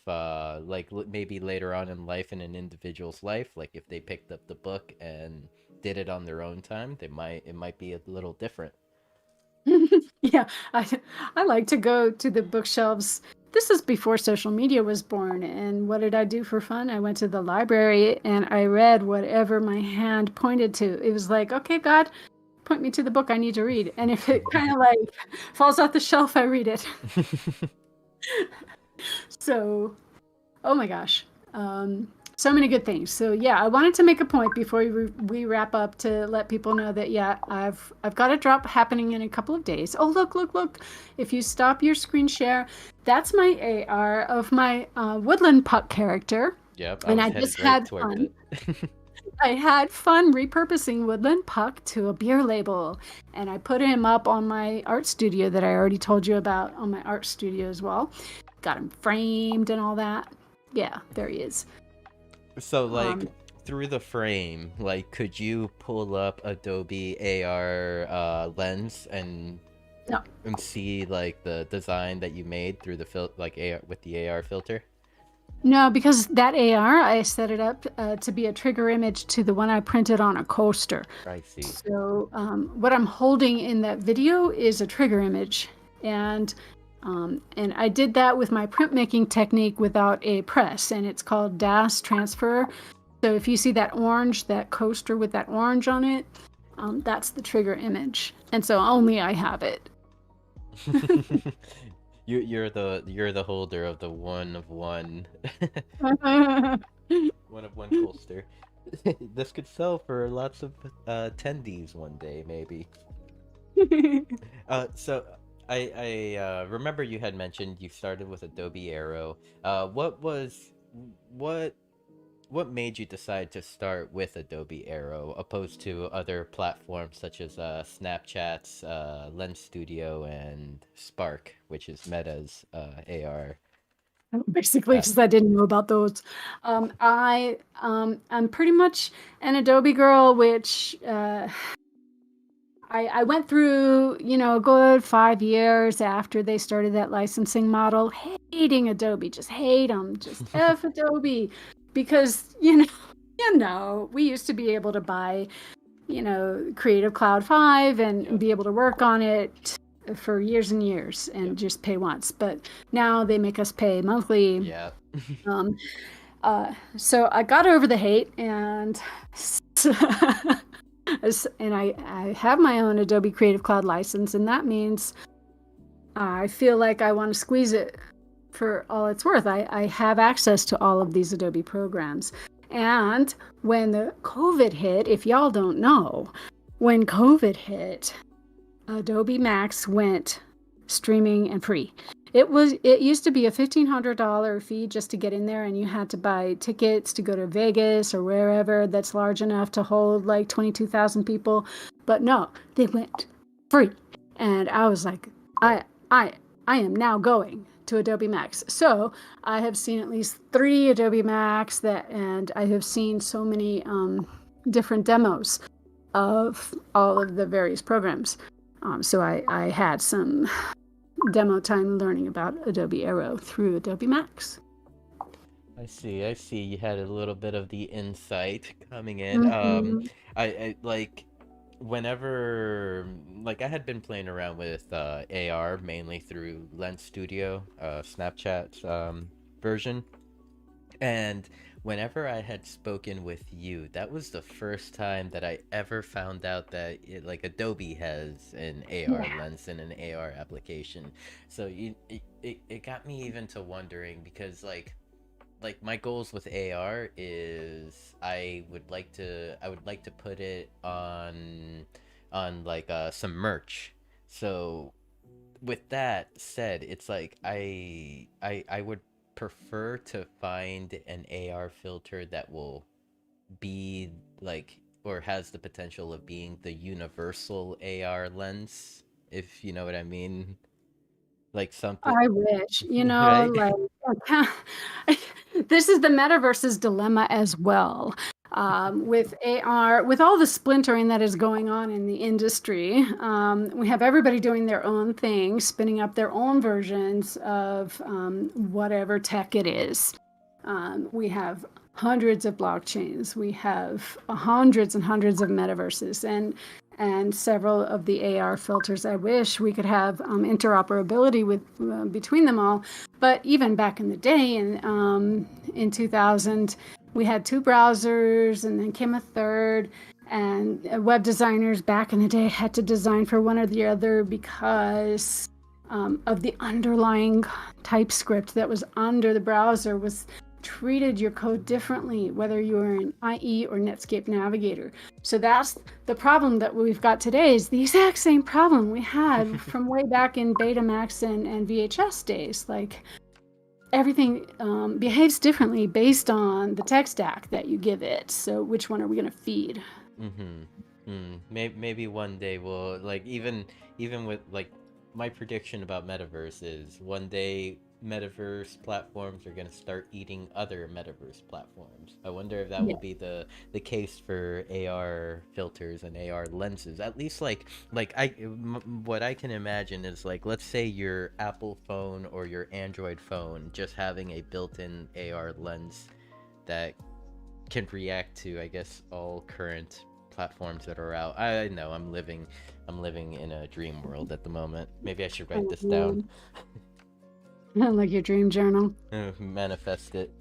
like maybe later on in life, in an individual's life, like if they picked up the book and did it on their own time, it might be a little different. Yeah, I like to go to the bookshelves. This is before social media was born, and what did I do for fun? I went to the library and I read whatever my hand pointed to. It was like, okay, God, point me to the book I need to read. And if it kind of like falls off the shelf, I read it. So, oh my gosh. so many good things. So yeah, I wanted to make a point before we wrap up to let people know that yeah, I've got a drop happening in a couple of days. Oh look! If you stop your screen share, that's my AR of my woodland puck character. Yep, I And was I headed just right had toward fun. it. I had fun repurposing Woodland Puck to a beer label, and I put him up on my art studio that I already told you about on my art studio as well. Got him framed and all that. Yeah, there he is. So, like, through the frame, like, could you pull up Adobe AR lens and No, see like the design that you made through the like AR with the AR filter? no, because that AR, I set it up to be a trigger image to the one I printed on a coaster. I see. So what I'm holding in that video is a trigger image, and I did that with my printmaking technique without a press, and it's called DAS transfer. So if you see that orange, that coaster with that orange on it, that's the trigger image, and so only I have it. You're the holder of the one of one one of one coaster. This could sell for lots of attendees one day, maybe. So I remember you had mentioned you started with Adobe Aero. What what made you decide to start with Adobe Aero opposed to other platforms such as Snapchat's Lens Studio and Spark, which is Meta's AR? Basically, because I didn't know about those. I'm pretty much an Adobe girl, which I went through, a good 5 years after they started that licensing model, hating Adobe, just hate them, just F Adobe, because, we used to be able to buy, Creative Cloud 5 and be able to work on it for years and years and just pay once. But now they make us pay monthly. Yeah. So I got over the hate, and I have my own Adobe Creative Cloud license, and that means I feel like I want to squeeze it for all it's worth. I have access to all of these Adobe programs. And when the COVID hit, if y'all don't know, when COVID hit, Adobe Max went streaming and free. It used to be a $1,500 fee just to get in there, and you had to buy tickets to go to Vegas or wherever that's large enough to hold like 22,000 people. But no, they went free. And I was like, I am now going to Adobe Max. So I have seen at least 3 Adobe Max and I have seen so many different demos of all of the various programs. So I had some demo time learning about Adobe Aero through Adobe Max. I see. You had a little bit of the insight coming in. Mm-hmm. I like whenever like I had been playing around with AR mainly through Lens Studio, Snapchat's version, and whenever I had spoken with you, that was the first time that I ever found out that like Adobe has an AR lens and an AR application. So it got me even to wondering, because like my goals with AR is I would like to put it on like some merch. So with that said, it's like I would prefer to find an AR filter that will be like, or has the potential of being the universal AR lens, if you know what I mean. Like something, I wish, right? like this is the metaverse's dilemma as well. With AR, with all the splintering that is going on in the industry, we have everybody doing their own thing, spinning up their own versions of whatever tech it is. We have hundreds of blockchains. We have hundreds and hundreds of metaverses, and several of the AR filters. I wish we could have interoperability with between them all. But even back in the day, in 2000, we had 2 browsers, and then came a third. And web designers back in the day had to design for one or the other because of the underlying TypeScript that was under the browser was treated your code differently, whether you were in IE or Netscape Navigator. So that's the problem that we've got today, is the exact same problem we had from way back in Betamax and VHS days. Like, everything behaves differently based on the tech stack that you give it. So which one are we going to feed? Maybe one day we'll, like, even with, like, my prediction about metaverse is one day metaverse platforms are going to start eating other metaverse platforms. I wonder if that will be the case for AR filters and AR lenses. At least, like what I can imagine is, like, let's say your Apple phone or your Android phone just having a built-in AR lens that can react to, I guess, all current platforms that are out. I know I'm living in a dream world at the moment. Maybe I should write this down. Like your dream journal. Manifest it.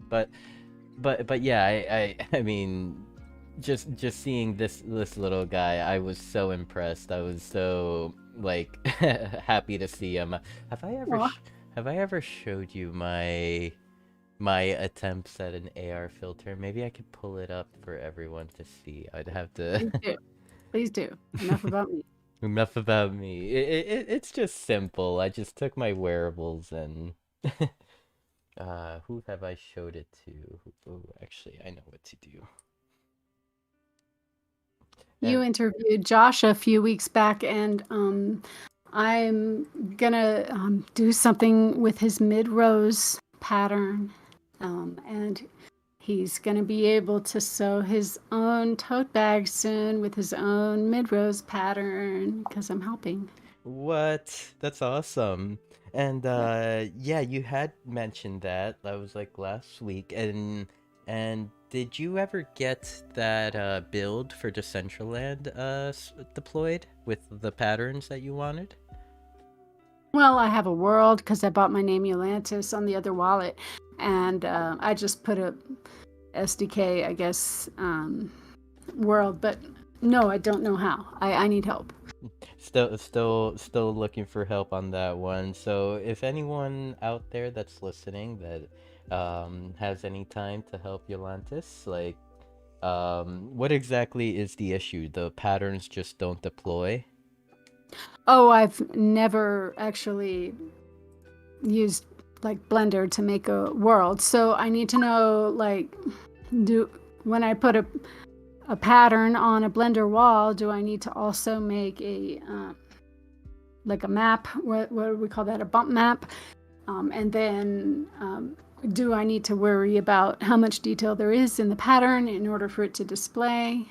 but yeah, I mean, just seeing this little guy, I was so impressed. I was so, like, happy to see him. Have I ever showed you my attempts at an AR filter? Maybe I could pull it up for everyone to see. I'd have to. Please do. Enough about me. Enough about me. It's just simple. I just took my wearables and who have I showed it to? Oh, actually, I know what to do. You interviewed Josh a few weeks back, and I'm gonna do something with his mid-rose pattern, and he's gonna be able to sew his own tote bag soon with his own mid-rose pattern because I'm helping. What? That's awesome. And yeah, you had mentioned that. That was like last week. And did you ever get that build for Decentraland deployed with the patterns that you wanted? Well, I have a world because I bought my name Yolantis on the other wallet, and I just put a SDK, I guess, world, but no, I don't know how. I need help. Still looking for help on that one. So if anyone out there that's listening that has any time to help Yolantis, like, what exactly is the issue? The patterns just don't deploy? Oh, I've never actually used like Blender to make a world, so I need to know, like, when I put a pattern on a Blender wall, do I need to also make a like a map? What do we call that? A bump map? And then do I need to worry about how much detail there is in the pattern in order for it to display?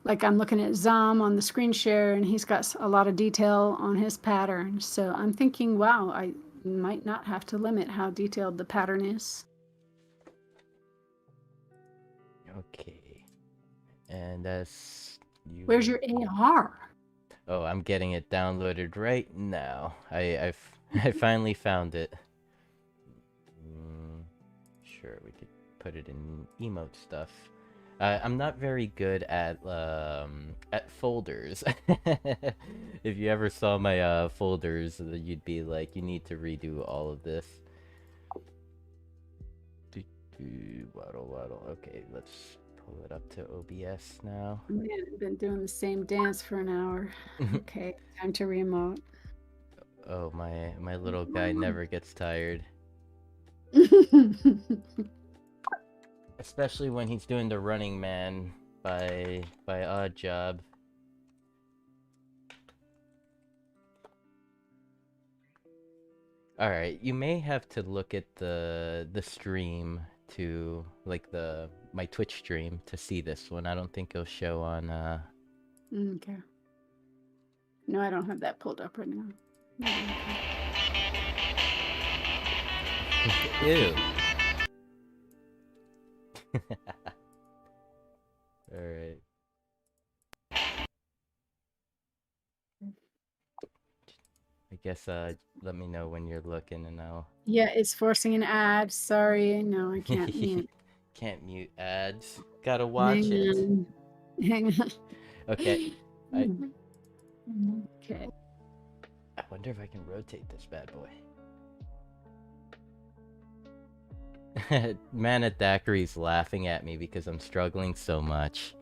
Like, I'm looking at Zom on the screen share, and he's got a lot of detail on his pattern. So I'm thinking, wow, I might not have to limit how detailed the pattern is. Okay. And that's you. Where's your AR? Oh, I'm getting it downloaded right now. I finally found it. Sure, we could put it in emote stuff. I'm not very good at folders. If you ever saw my folders, you'd be like, you need to redo all of this. Waddle. Okay, let's pull it up to OBS now. Man, I've been doing the same dance for an hour. Okay, time to remote. Oh, my little guy never gets tired. Especially when he's doing the Running Man by Odd Job. All right, you may have to look at the stream to, like, my Twitch stream to see this one. I don't think it'll show on Okay. No, I don't have that pulled up right now. Ew. All right. I guess let me know when you're looking and I'll. Yeah, it's forcing an ad. Sorry, no, I can't mute. Can't mute ads. Gotta watch it. Hang on. Okay. Okay. I wonder if I can rotate this bad boy. Mana Daiquiri's laughing at me because I'm struggling so much.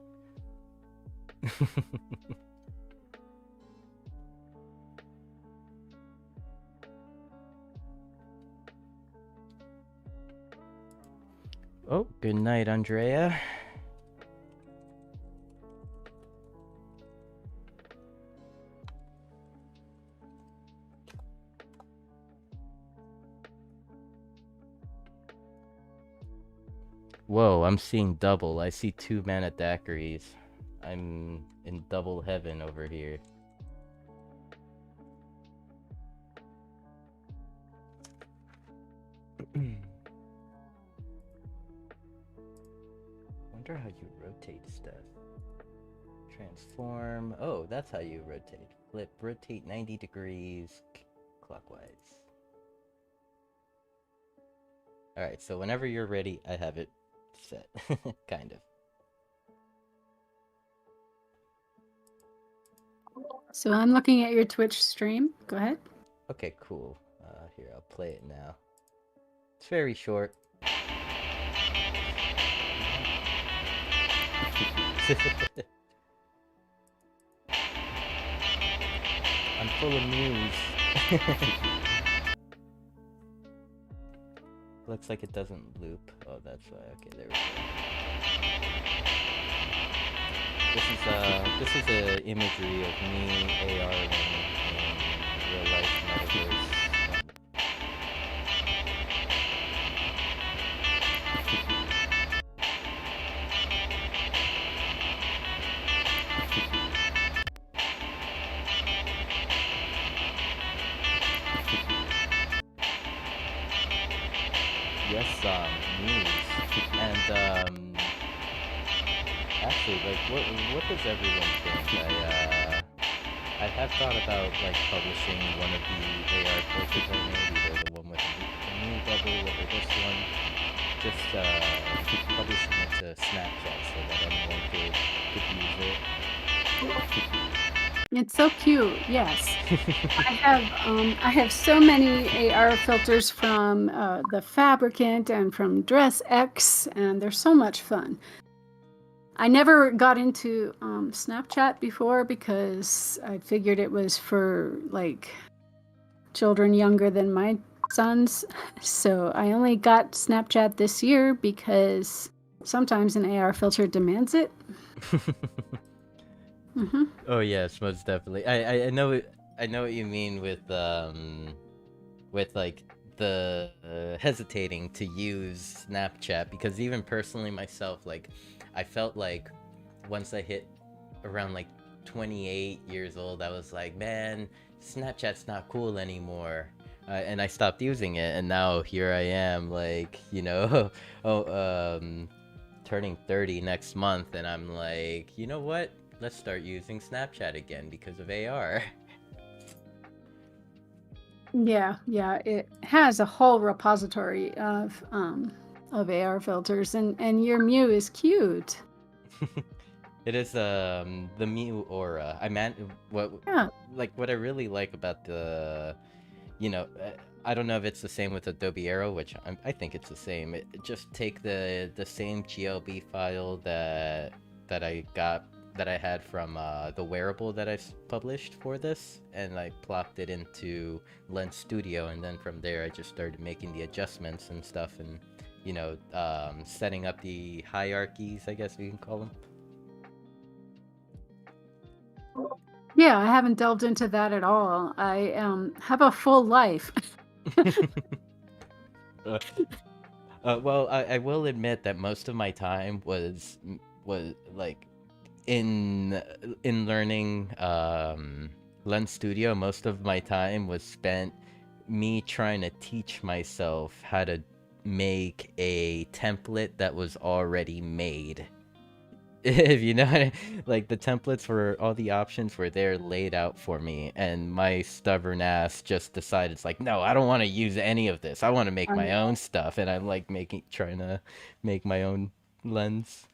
Oh, good night, Andrea. Whoa, I'm seeing double. I see 2 mana daiquiris. I'm in double heaven over here. Wonder how you rotate stuff. Transform. Oh, that's how you rotate. Flip, rotate 90 degrees clockwise. Alright, so whenever you're ready, I have it set. Kind of. So I'm looking at your Twitch stream. Go ahead. Okay, cool. Here, I'll play it now. It's very short. I'm full of news. Looks like it doesn't loop. Oh, that's why. Okay, there we go. This is a imagery of me AR in real life metaverse. Yes, news. And actually, like, what does everyone think? I have thought about like publishing one of the AR filters I made, either the one with the new bubble or this one. Just publishing it to Snapchat so that anyone could use it. It's so cute. Yes, I have so many AR filters from the Fabricant and from DressX, and they're so much fun. I never got into Snapchat before because I figured it was for like children younger than my sons. So I only got Snapchat this year because sometimes an AR filter demands it. Mm-hmm. Oh yes, most definitely. I know I know what you mean with like the hesitating to use Snapchat, because even personally myself, like I felt like once I hit around like 28 years old, I was like, man, Snapchat's not cool anymore. And I stopped using it, and now here I am, like, you know, turning 30 next month, and I'm like, you know what? Let's start using Snapchat again because of AR. Yeah, it has a whole repository of AR filters, and your Mew is cute. It is the Mew Aura. What Yeah. like what I really like about the, you know, I don't know if it's the same with Adobe Aero, which I think it's the same. Just take the same GLB file that I had from the wearable that I published for this, and I plopped it into Lens Studio, and then from there I just started making the adjustments and stuff, and you know, setting up the hierarchies, I guess we can call them. Yeah, I haven't delved into that at all. I have a full life. Well, I will admit that most of my time was like in learning Lens Studio. Most of my time was spent me trying to teach myself how to make a template that was already made. If you know, like the templates for all the options were there laid out for me, and my stubborn ass just decided, it's like, no, I don't want to use any of this. I want to make my own stuff, and I'm like trying to make my own lens.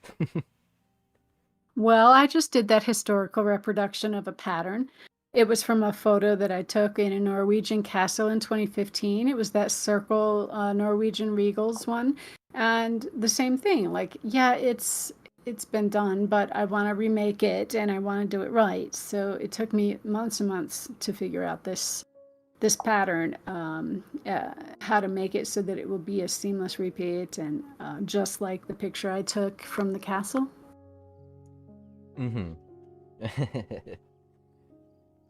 Well, I just did that historical reproduction of a pattern. It was from a photo that I took in a Norwegian castle in 2015. It was that circle Norwegian Regals one. And the same thing, like, yeah, it's been done, but I want to remake it and I want to do it right. So it took me months and months to figure out this pattern, how to make it so that it will be a seamless repeat and just like the picture I took from the castle. Mm-hmm.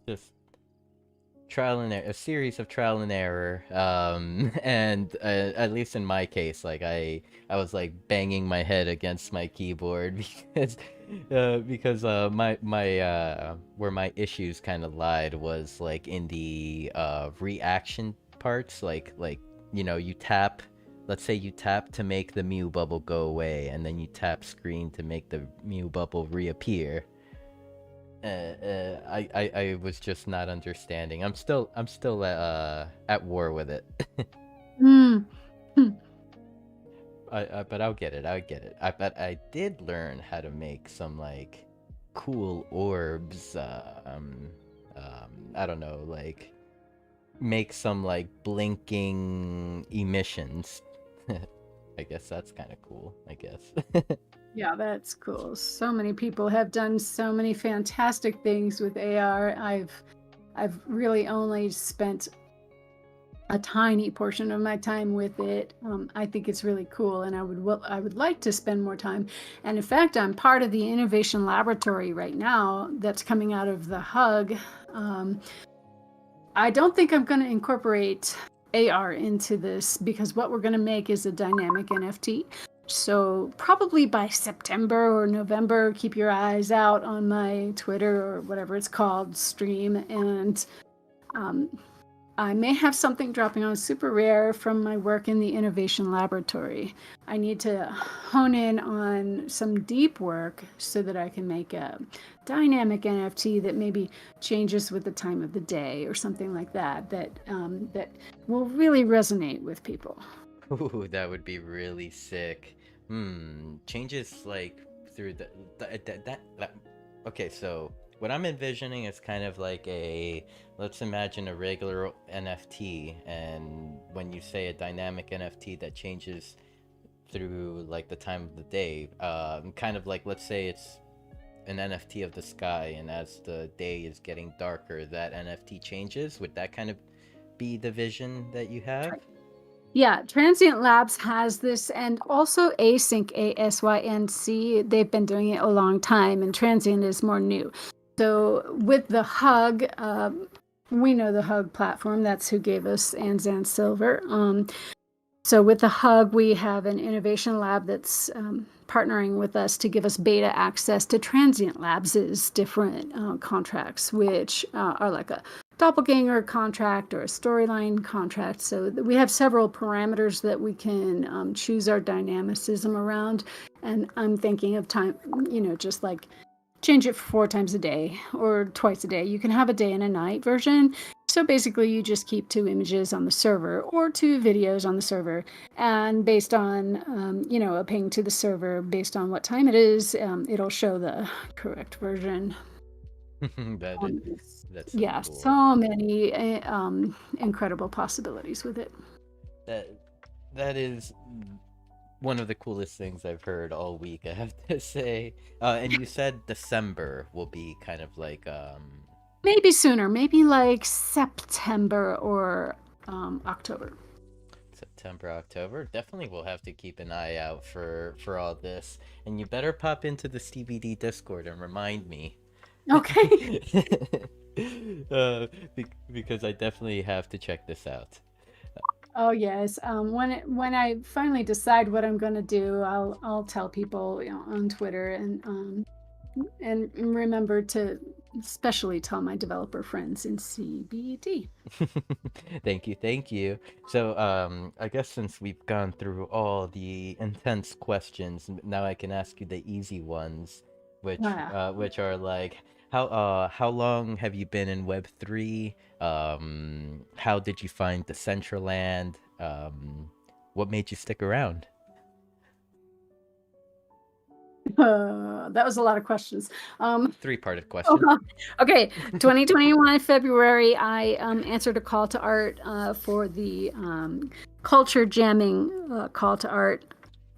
Just trial and error, a series of trial and error. And at least in my case, like I was like banging my head against my keyboard because my where my issues kind of lied was like in the reaction parts, like you tap. Let's say you tap to make the Mew bubble go away, and then you tap screen to make the Mew bubble reappear. I was just not understanding. I'm still at war with it. Mm. But I'll get it. I'll get it. But I did learn how to make some like cool orbs. I don't know, like make some like blinking emissions. I guess that's kind of cool. I guess. Yeah, that's cool. So many people have done so many fantastic things with AR. I've really only spent a tiny portion of my time with it. I think it's really cool, and I would like to spend more time. And in fact, I'm part of the innovation laboratory right now that's coming out of the Hug. I don't think I'm going to incorporate AR into this because what we're going to make is a dynamic NFT. So probably by September or November, keep your eyes out on my Twitter or whatever it's called stream, and I may have something dropping on Super Rare from my work in the Innovation Laboratory. I need to hone in on some deep work so that I can make a dynamic NFT that maybe changes with the time of the day or something like that, that will really resonate with people. Ooh, that would be really sick. Changes like through that. Okay, so what I'm envisioning is kind of like let's imagine a regular NFT, and when you say a dynamic NFT that changes through like the time of the day, kind of like let's say it's an NFT of the sky, and as the day is getting darker, that NFT changes. Would that kind of be the vision that you have? Yeah, Transient Labs has this, and also Async, ASYNC. They've been doing it a long time, and Transient is more new. So with the Hug, we know the Hug platform. That's who gave us Anzan Silver. So with the Hug, we have an innovation lab that's partnering with us to give us beta access to Transient Labs' different contracts, which are like a doppelganger contract or a storyline contract. So we have several parameters that we can choose our dynamicism around. And I'm thinking of time, just like change it 4 times a day or twice a day. You can have a day and a night version. So basically, you just keep 2 images on the server or 2 videos on the server, and based on a ping to the server, based on what time it is, it'll show the correct version. that is, that's so Yeah, cool. so many incredible possibilities with it. That that is one of the coolest things I've heard all week, I have to say. And you said December will be kind of like Maybe sooner, maybe like September or October. September, October. Definitely we'll have to keep an eye out for all this. And you better pop into the CBD Discord and remind me. Okay. Because I definitely have to check this out. Oh yes. When I finally decide what I'm going to do, I'll tell people on Twitter, and remember to especially tell my developer friends in CBD. Thank you. So, I guess since we've gone through all the intense questions, now I can ask you the easy ones, Wow. which are like, how long have you been in Web3? How did you find Decentraland? What made you stick around? That was a lot of questions. Three-parted question. Okay, 2021 February, I answered a call to art for the culture jamming call to art,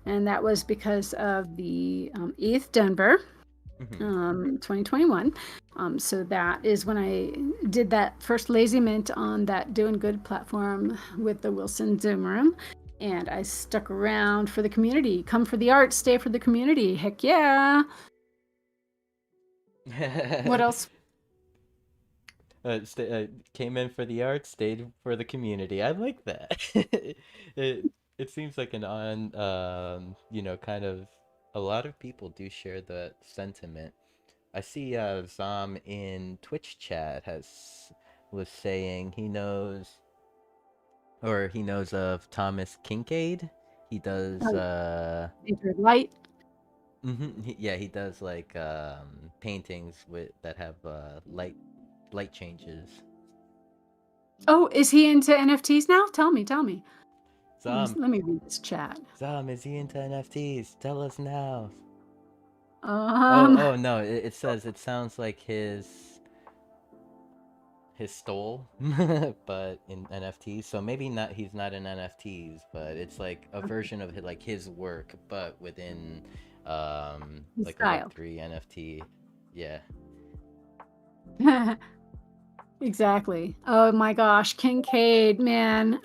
and that was because of the ETH Denver 2021. So that is when I did that first Lazy Mint on that Doing Good platform with the Wilson Zoom room. And I stuck around for the community. Come for the art, stay for the community. Heck yeah. What else? Came in for the art, stayed for the community. I like that. It seems like an kind of a lot of people do share that sentiment. I see Zam in Twitch chat was saying he knows of Thomas Kincaid. He does Light. yeah, he does like paintings that have light changes. Oh, is he into NFTs now? Tell me. Zam, Let me read this chat. Zam, is he into NFTs? Tell us now. Um, Oh no, it says it sounds like his stole, but in NFTs. So maybe not. He's not in NFTs, but it's like a version of like his work, but within like style. a Web3 NFT. Yeah. Exactly. Oh my gosh, Kincaid, man.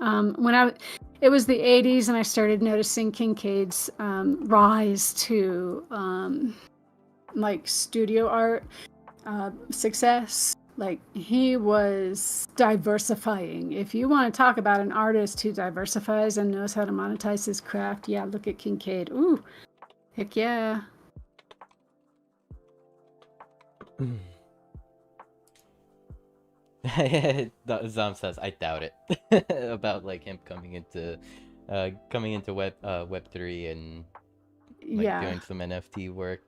It was the 80s and I started noticing Kincaid's rise to like studio art success. Like he was diversifying. If you want to talk about an artist who diversifies and knows how to monetize his craft, yeah, look at Kincaid. Ooh, heck yeah. Zam says, I doubt it about like him coming into Web3 and like doing some NFT work.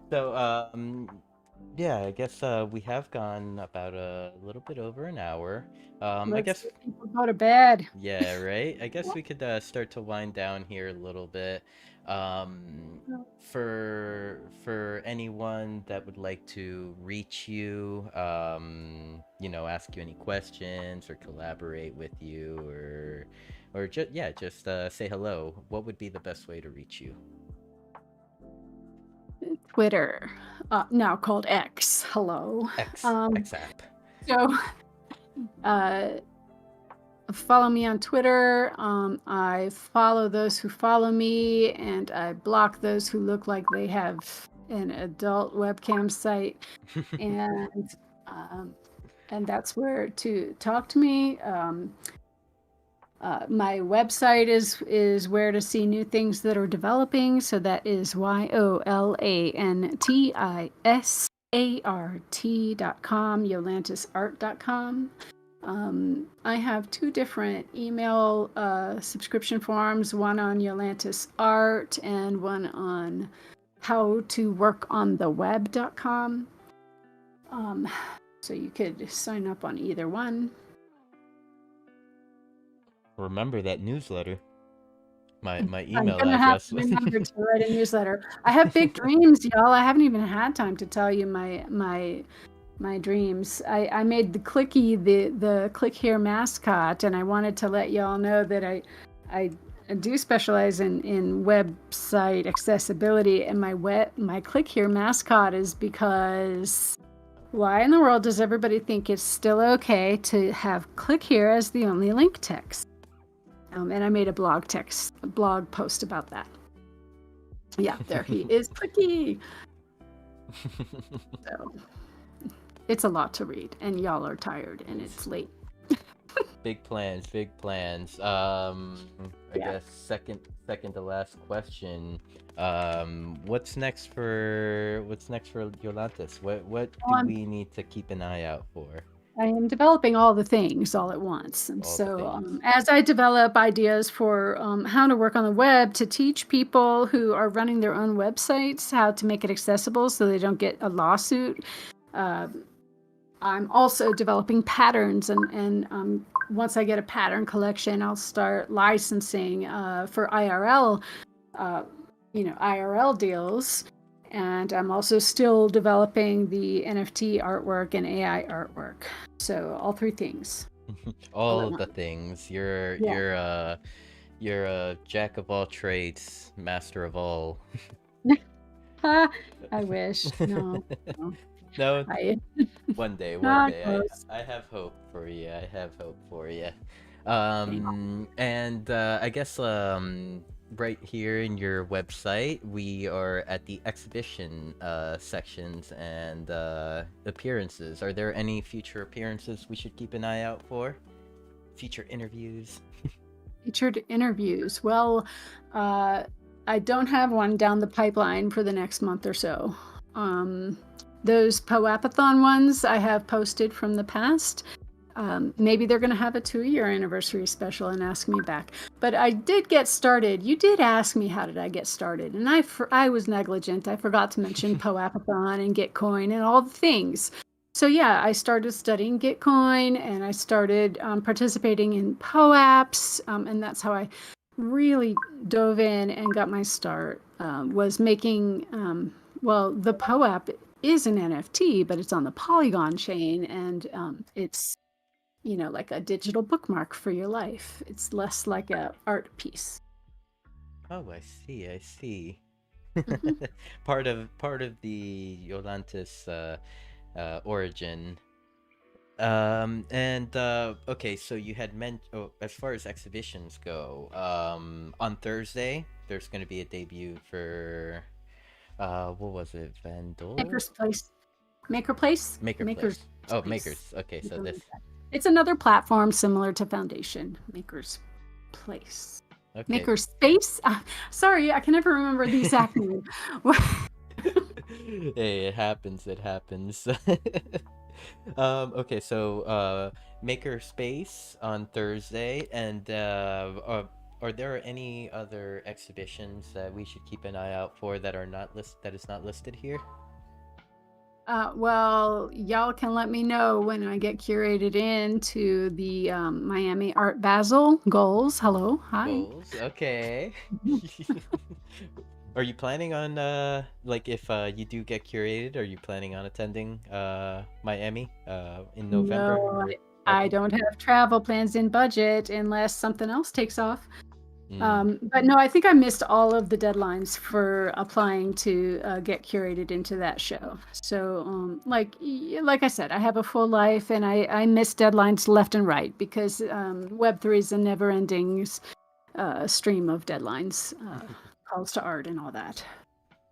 So yeah, I guess we have gone about a little bit over an hour. I guess people go to bed. Yeah, right. I guess we could start to wind down here a little bit. For anyone that would like to reach you, ask you any questions or collaborate with you, or just say hello. What would be the best way to reach you? Twitter, now called X. Hello. X app. So, follow me on Twitter. I follow those who follow me, and I block those who look like they have an adult webcam site, and that's where to talk to me. My website is where to see new things that are developing. So that is YOLANTISART.com, YolantisArt.com. I have 2 different email subscription forms, one on Yolantis Art and one on howtoworkontheweb.com. So you could sign up on either one. Remember that newsletter. My email I'm gonna address. have to remember to write a newsletter. I have big dreams, y'all. I haven't even had time to tell you my dreams. I made the the Click Here mascot, and I wanted to let y'all know that I do specialize in website accessibility, and my Click Here mascot is because why in the world does everybody think it's still okay to have Click Here as the only link text? And I made a blog post about that. Yeah, there he is, Clicky. So it's a lot to read, and y'all are tired, and it's late. Big plans. I guess second to last question. What's next for Yolantis? What do we need to keep an eye out for? I am developing all the things all at once. And as I develop ideas for how to work on the web to teach people who are running their own websites how to make it accessible so they don't get a lawsuit, I'm also developing patterns. And once I get a pattern collection, I'll start licensing for IRL IRL deals. And I'm also still developing the NFT artwork and AI artwork. So all three things. All at All the once. things. Yeah. You're a jack of all trades, master of all. I wish. No, no. No, I one day, one not day. close. I have hope for you. I have hope for you. Thank And I guess right here in your website, we are at the exhibition sections and appearances. Are there any future appearances we should keep an eye out for? Future interviews? Featured interviews. Well, I don't have one down the pipeline for the next month or so. Those Poapathon ones I have posted from the past. Maybe they're going to have a 2-year anniversary special and ask me back. But I did get started. You did ask me how did I get started, and I was negligent. I forgot to mention Poapathon and Gitcoin and all the things. So yeah, I started studying Gitcoin and I started participating in POAPs, and that's how I really dove in and got my start. Was making the POAP is an NFT, but it's on the Polygon chain, and it's like a digital bookmark for your life. It's less like a art piece. Oh, I see. I see. Mhm. Part of the Yolantis origin. And okay, so you had meant, oh, as far as exhibitions go, on Thursday there's going to be a debut for what was it, Vandal? Maker's Place. Maker Place? Maker Maker's Place. Oh, Place. Makers. Okay, so Something this. like that. It's another platform similar to Foundation. Maker's Place. Okay. Maker Space? Sorry, I can never remember the exact name. Hey, it happens. It happens. Okay, so Maker Space on Thursday, and are there any other exhibitions that we should keep an eye out for that is not listed here? Well, y'all can let me know when I get curated into the Miami Art Basel goals. Hello, hi. Goals. Okay. Are you planning on like if you do get curated, are you planning on attending Miami in November No, or I okay. don't have travel plans in budget unless something else takes off. Mm. But no, I think I missed all of the deadlines for applying to get curated into that show. So, like I said, I have a full life, and I miss deadlines left and right because Web3 is a never-ending stream of deadlines, calls to art, and all that.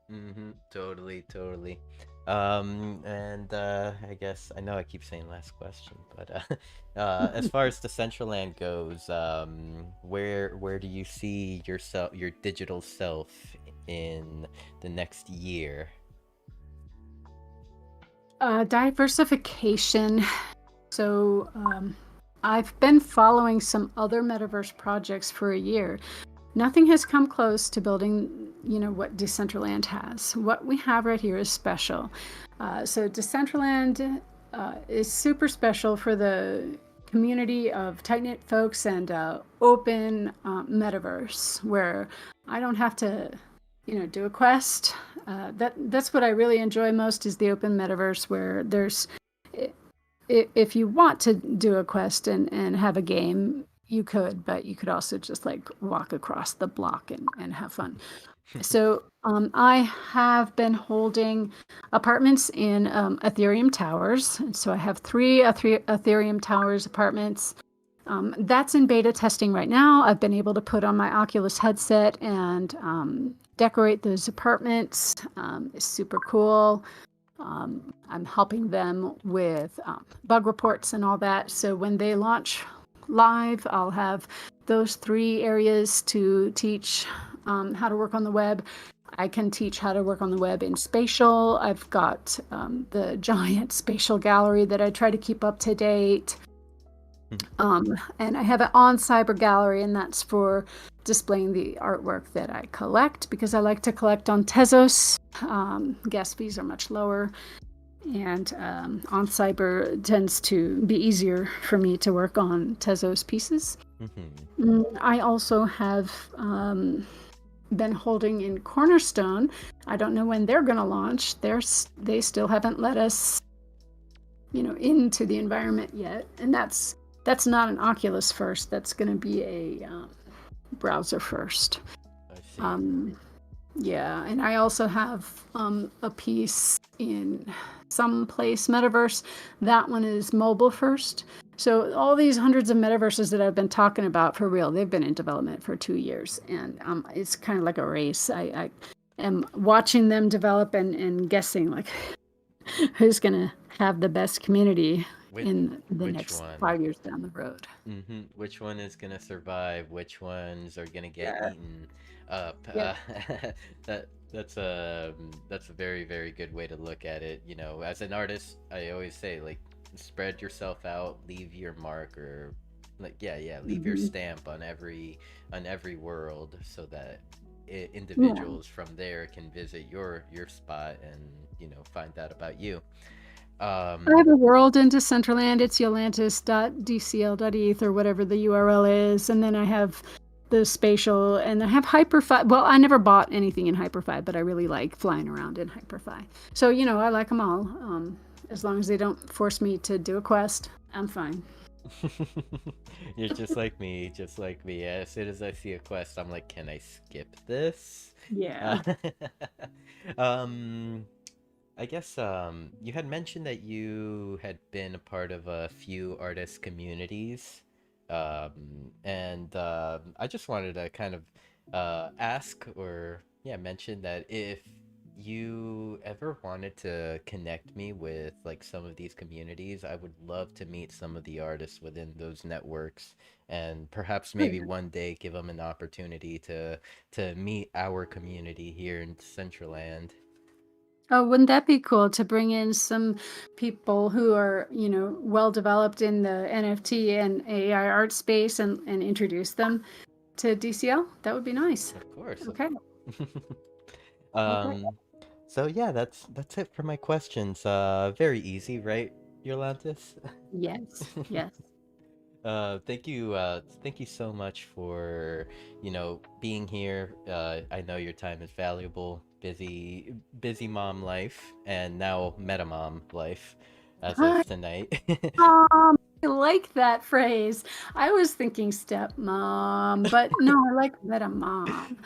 Mm-hmm. Totally, totally. And I guess I know I keep saying last question, but as far as Decentraland goes, where do you see yourself, your digital self, in the next year? Diversification. So I've been following some other metaverse projects for a year. Nothing has come close to building, what Decentraland has. What we have right here is special. So Decentraland is super special for the community of tight-knit folks and open metaverse where I don't have to, do a quest. That's what I really enjoy most is the open metaverse where there's if you want to do a quest and have a game, you could, but you could also just like walk across the block and have fun. So I have been holding apartments in Ethereum Towers. So I have three Ethereum Towers apartments. That's in beta testing right now. I've been able to put on my Oculus headset and decorate those apartments. It's super cool. I'm helping them with bug reports and all that. So when they launch live, I'll have those 3 areas to teach how to work on the web. I can teach how to work on the web in spatial. I've got the giant spatial gallery that I try to keep up to date. And I have it on Cyber Gallery, and that's for displaying the artwork that I collect because I like to collect on Tezos. Gas fees are much lower, and on Cyber tends to be easier for me to work on Tezos pieces. I also have been holding in Cornerstone. I don't know when they're going to launch. They still haven't let us, into the environment yet. And that's not an Oculus first. That's going to be a browser first. I see. Yeah, and I also have a piece in some place metaverse. That one is mobile first. So all these hundreds of metaverses that I've been talking about for real, they've been in development for 2 years, and it's kind of like a race. I am watching them develop and guessing like who's gonna have the best community Which in the which next one? 5 years down the road. Which one is gonna survive? Which ones are gonna get Yeah. eaten up? Yep. That's a very, very good way to look at it. You know, as an artist, I always say like spread yourself out, leave your mark, or like yeah, leave your Hmm. stamp on every world, so that Yeah. individuals from there can visit your spot and find out about you. I have Um, a world in Decentraland. It's yolantis.dcl.eth or whatever the URL is. And then I have the spatial, and I have HyperFi. Well, I never bought anything in HyperFi, but I really like flying around in HyperFi. So, I like them all. As long as they don't force me to do a quest, I'm fine. You're just like me, just like me. As soon as I see a quest, I'm like, can I skip this? Uh, Yeah. um, I guess you had mentioned that you had been a part of a few artist communities, and I just wanted to kind of ask or yeah mention that if you ever wanted to connect me with like some of these communities, I would love to meet some of the artists within those networks, and perhaps Oh, maybe yeah. one day give them an opportunity to meet our community here in Decentraland. Oh, wouldn't that be cool to bring in some people who are, well developed in the NFT and AI art space and introduce them to DCL? That would be nice. Of course. Okay. Okay. um, so yeah, that's it for my questions. Very easy, right, Yolantis? Yes. Yes. Thank you so much for, being here. I know your time is valuable, busy mom life, and now meta mom life, as Hi, of tonight. Mom. I like that phrase. I was thinking stepmom, but no, I like meta mom.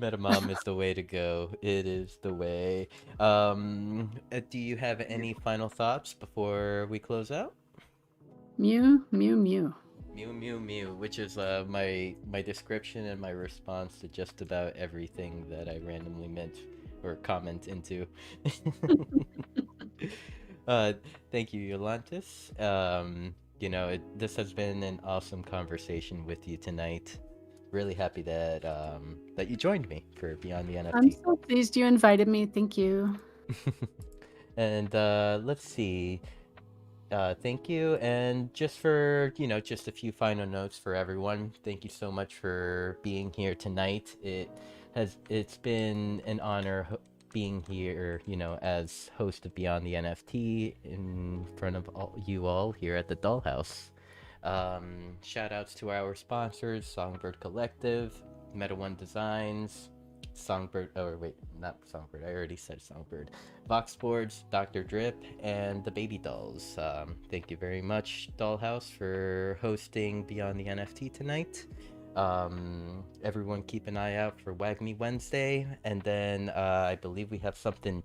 Metamom is the way to go. It is the way. Do you have any final thoughts before we close out? Mew, mew, mew. Mew mew mew, which is my description and my response to just about everything that I randomly meant or comment into. uh, Thank you, Yolantis. This has been an awesome conversation with you tonight. Really happy that you joined me for Beyond the I'm NFT. so pleased you invited me. Thank you. And let's see. Thank you. And just for, just a few final notes for everyone. Thank you so much for being here tonight. It's been an honor being here, as host of Beyond the NFT in front of you all here at the Dollhouse. Shout outs to our sponsors, Songbird Collective, Meta One Designs, Songbird, oh wait, not Songbird, I already said Songbird. Vox Boards, Dr. Drip, and the Baby Dolls. Thank you very much, Dollhouse, for hosting Beyond the NFT tonight. Everyone keep an eye out for Wag Me Wednesday, and then I believe we have something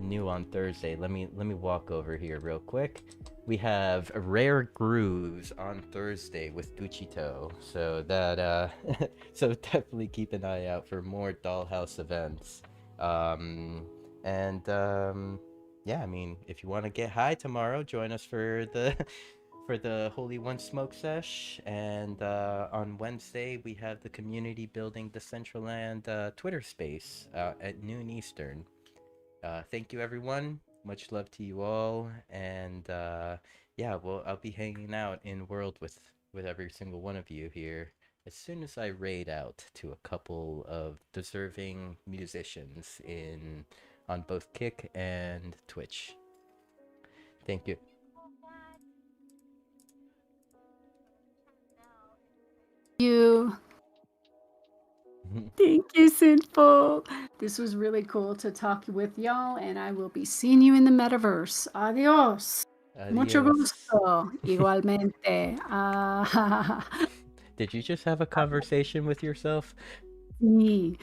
new on Thursday. Let me walk over here real quick. We have Rare Grooves on Thursday with Buchito, so that so definitely keep an eye out for more Dollhouse events. Um, and yeah, I mean, if you want to get high tomorrow, join us for the for the Holy One Smoke Sesh. And on Wednesday, we have the community building Decentraland Twitter space at noon Eastern. Thank you, everyone. Much love to you all. And yeah, well, I'll be hanging out in world with every single one of you here as soon as I raid out to a couple of deserving musicians in on both Kick and Twitch. Thank you. You. Thank you, Sinful. This was really cool to talk with y'all, and I will be seeing you in the metaverse. Adios. Mucho Adios. gusto. Igualmente. Ah, Did you just have a conversation with yourself? sí.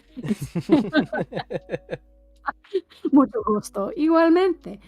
Mucho gusto. Igualmente.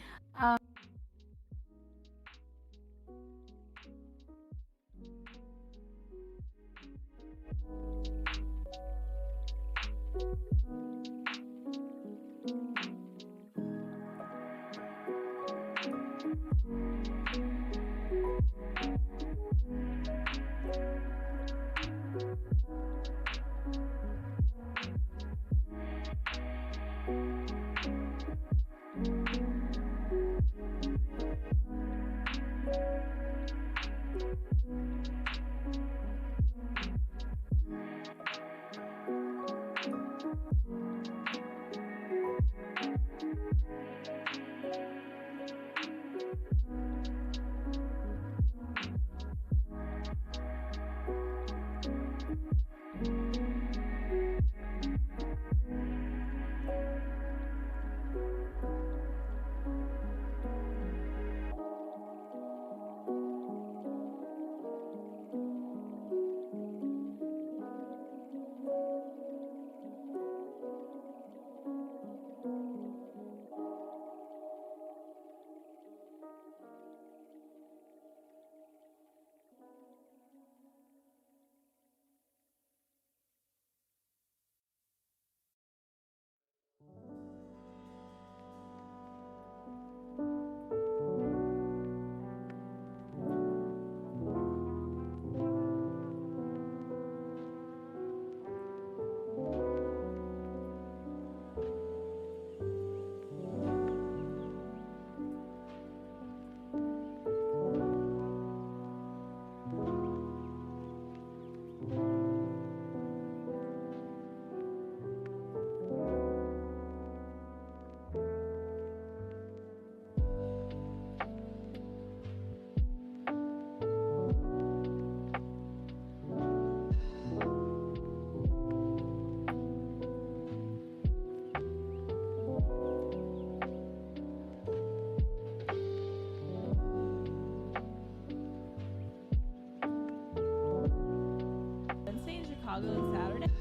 Wednesday in Chicago and Saturday.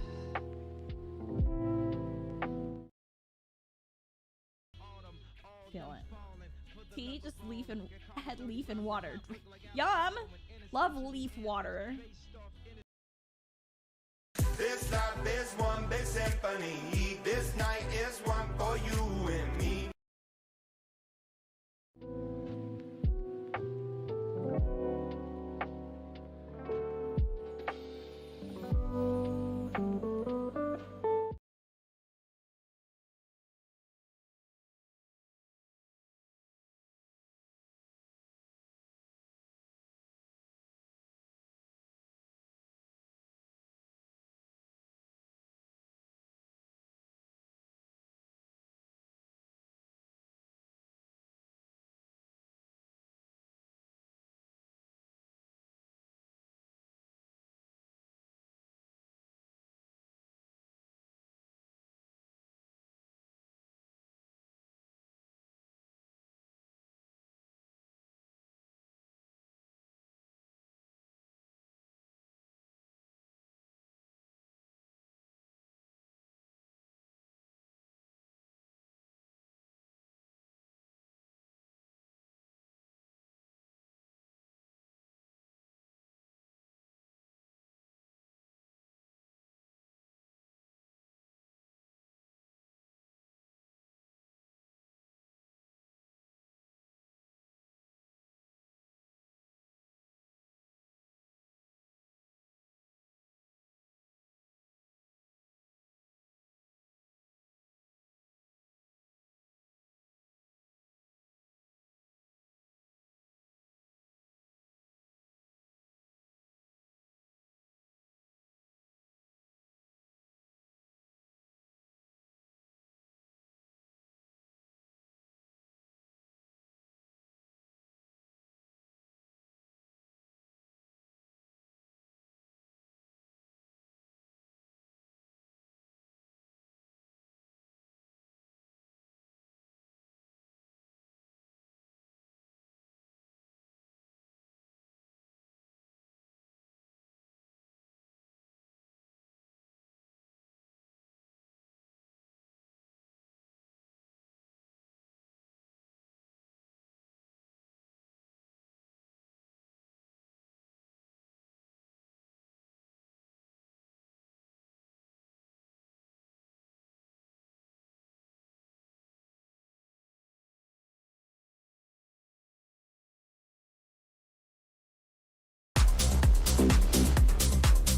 Feeling. Tea, just had leaf and water. Yum! Love leaf water. This life is one big symphony. This night is one for you and me.